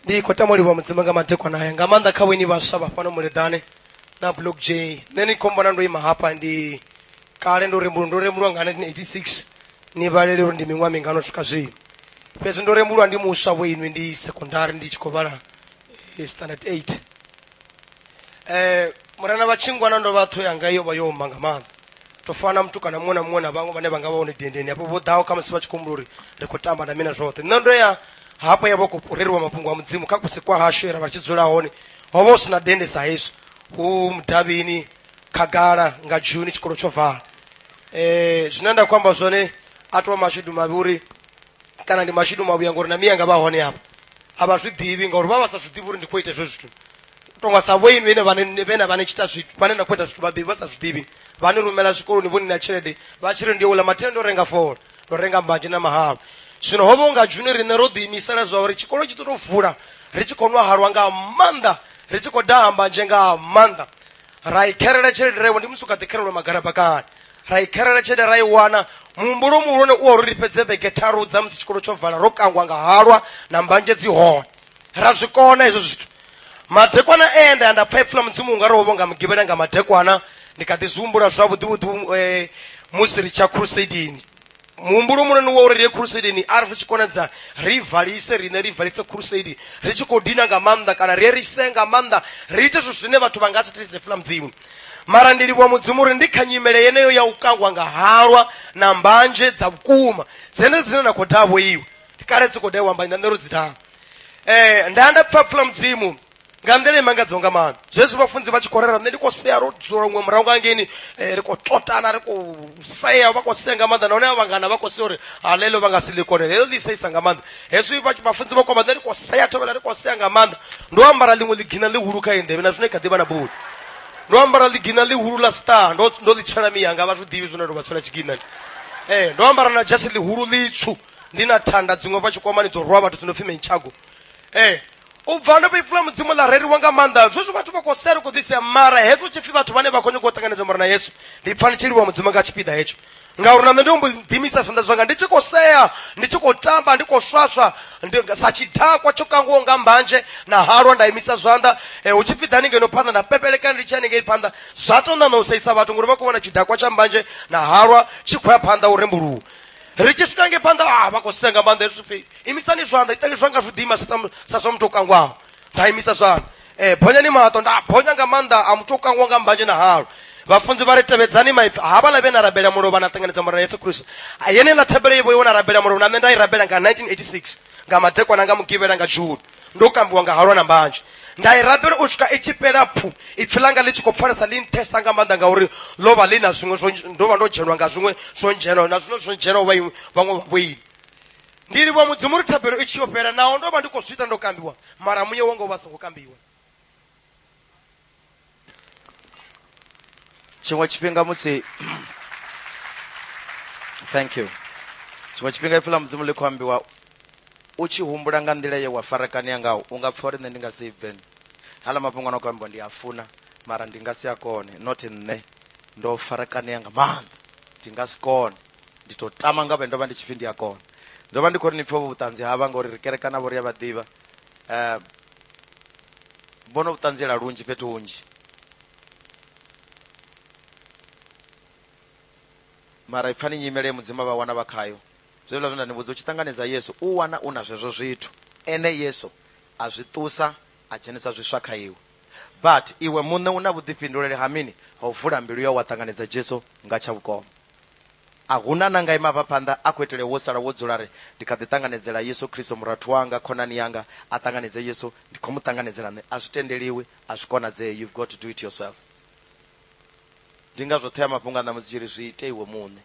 Ndi kotamoliwa mudzima nga madekwana aya nga maanḓa kha weni vhaswa vha fhano Muledane na Block J. Nṋe ni khombo na ndo ima hapa ndi kale ndo rembulwa nga 1986 ni valele uri ndi miṅwaha mingana u swika zwino. Fhedzi ndo rembulwa ndi muswa wenu ndi secondary ndi tshi khou vhala standard 8. Murana vhachingwana ndo vhathu yanga yo vha yo mba nga maanḓa. To fana mtu kana muṅwe na muṅwe na vhaṅwe vhane vha nga vha hone dendeni hapo vho ḓaho kha musi vha tshi khou uri ri khou tamba na mina zwoṱhe. Nṋe ndo ya hapo ya vha khou reriwa mafhungo a mudzimu kha kusi kwa hashu era vha tshi dzula hone ho vha hu sina dende sa hezwo hu mudavhini khagala nga June tshikolo tsho vala. Zwine nda khou amba zwone a tovha mashudu mavhi uri kana ndi mashudu mavhuya ngori na miya nga vha hone hapa a vha zwi ḓivhi ngauri vha vha sa zwi ḓivhi uri ndi khou ita hezwo zwithu tonga sa vhoinu vhane chita zwithu vhane na khou ita zwithu vhabebi vha sa zwi ḓivhi vhani rumela zwikoloni vhoni na tshelede vha tshi ri ndi uḽa mathenda ndo renga fola ndo renga mbanzhe na mahalwa. Zwino ho vha unga June riṋe ro ḓiimisela zwa uri tshikolo tshi ḓo vula ri tshi khou nwa halwa nga maanḓa ri tshi khou daha mbanzhe nga maanḓa ra i kherela tshelede rewo ndi musi u kha ḓi kherelwa magarabakani ra i kherela tshelede ra i wana muhumbulo muhulwane u uri ri fhedze vhege tharu dza musi tshikolo tsho vala ro kangwa nga halwa na mbanzhe dzi hone ra zwi kona hezwo zwithu. Madekwana enda nda pfa ipfula mudzimu unga ri wo nga mugivhela nga madekwana ndi kha ḓi zwi humbula zwavhuḓi musi ri tsha crusadini muhumbulo muhulwane wa uri ri ye crusadini ari ri tshi konadza ri valise riṋe ri valise crusade ri tshi khou dina nga maanḓa kana ri ye ri se nga maanḓa ri ite zwithu zwine vhathu vha nga si thithise fula mudzimu. Mara ndi livhuwa mudzimu uri ndi kha nyimele yeneyo ya u kangwa nga halwa na mbanzhe dza vhukuma dzine na khou davho iwe ndi kale dzi khou daiwa mbanya nṋe ro dzi daha. Nda pfa fula mudzimu nga nḓila imangadzaho nga maanḓa zwezwi vhafunzi vha tshi khou rera nṋe ndi khou sea ro dzula ṅwe murahu nga ngeni ri khou ṱotana ri khou sea vha khou sea nga maanḓa nahone a vhangana vha khou sea uri ḽeḽo vha nga si ḽi kone heḽo ḽi seisa nga maanḓa hezwi vhafunzi vha khou amba nṋe ndi khou sea thovhela ri khou sea nga maanḓa ndo ambara ḽiṅwe ḽigina ḽihulu kha iyi nḓevhe na zwine kha ḓivha na budi ndo ambara ḽigina ḽihulu ḽa star ndo ḽi tshela miyanga vha zwi ḓivhi zwine ndo vha tshela tshiginani. Ndo ambara na jasi ḽihulu ḽitswu ndi na thanda dziṅwe vha tshikwamani dzo rwa vhathu dzi no pfi menchago. U bva ndo ipfula mudzimu ḽa reriwa nga maanḓa zwezwo vhathu vha khou sea ri khou ḓisea mara hezwo tshipfi vhathu vhane vha khou nyanga u ṱanganedza mora na Yesu ndi pfa ndi tshi livhuwa mudzimu nga tshipiḓa hetsho ngauri na nṋe ndi mbo ḓimisa zwanḓa zwanga ndi tshi khou sea ndi tshi khou tamba ndi khou swaswa sa tshidakwa tsho kangwaho nga mbanzhe na halwa nda imisa zwanḓa hu tshi pfi ḓani ngeno phanḓa nda pepelekana ndi tshi haningei phanḓa zwa tou ṋaṋa u seisa vhathu ngori vha khou vhona tshidakwa tsha mbanzhe na halwa tshi khou ya phanḓa u rembuluwa ri tshi swika nge phanḓa vha khou sea nga maanḓa hezwi pfi imisani zwanḓa itani zwanga zwi ḓima sa zwa muthu o kangwaho nda imisa zwanḓa bonyani maṱo nda bonya nga maanḓa a muthu o kangwa nga mbanzhe na halwa. Vhafunzi vha ri tevhedzani maipfi havhaḽa vhe na rabela mulovha na ṱanganedza mora na Yesu Kristo yeneiḽa thebele ivo iwo na rabela mulovha na nṋe nda i rabela nga 1986 nga madekwana nga mugivhela nga June ndo kambiwa nga halwa na mbanzhe nda i rabela u swika i tshi fhela pfu ipfi langa ḽi tshi khou pfalesa ḽi nṱhesa nga maanḓa ngauri ḽo vha ḽi na zwiṅwe ndo vha ndo dzhenwa nga zwiṅwe zwo ndzhena na zwino zwo ndzhena vhaṅwe vhavhoini. Ndi livhuwa mudzimu uri thabelo i tshi yo fhela naho ndo vha ndi khou zwi ita ndo kambiwa mara muye wanga u vha songo kambiwa. Tshiṅwe tshifhinga musi thank you tshiṅwe tshifhinga ipfula mudzimu ḽi khou ambiwa u tshi humbula nga nḓila ye wa farakania ngaho u nga pfa uri nṋe ndi nga si bve haḽa mafhungo ano khou ambiwa ndi a funa mara ndi nga si a kone not nṋe ndo farakania nga maanḓa ndi nga si kone ndi tou tama nga vhe ndo vha ndi tshipfi ndi a kone ndo vha ndi khou ri ni pfhe vho vhuṱanzi havha ngauri ri kerekana vho ri ya vha ḓivha vho no vhuṱanziela lunzhi fhethu hunzhi mara i pfani nyimele ye mudzimu vha wana vha khayo zwezwiḽa zwine nda ni vhudza u tshi ṱanganedza Yesu u wana u na zwezwo zwithu ene Yesu a zwi ṱusa a dzhenisa zwiswa kha iwe but iwe muṋe u na vhuḓifhinduleli ha mini ha u vula mbilu yau wa ṱanganedza Jesu nga tsha vhukoma. Ahuna na nga ima hafha phanḓa a khou itela wo sala wo dzula ri ndi kha ḓi ṱanganedzela Yesu Kristo murathu wanga khonani yanga a ṱanganedze Yesu ndi khou mu ṱanganedzela nṋe a zwi tendeliwi a zwi konadzee you've got to do it yourself. Ndi nga zwoṱhe ya mafhungo a ṋamusi tshi ri zwi ite iwe muṋe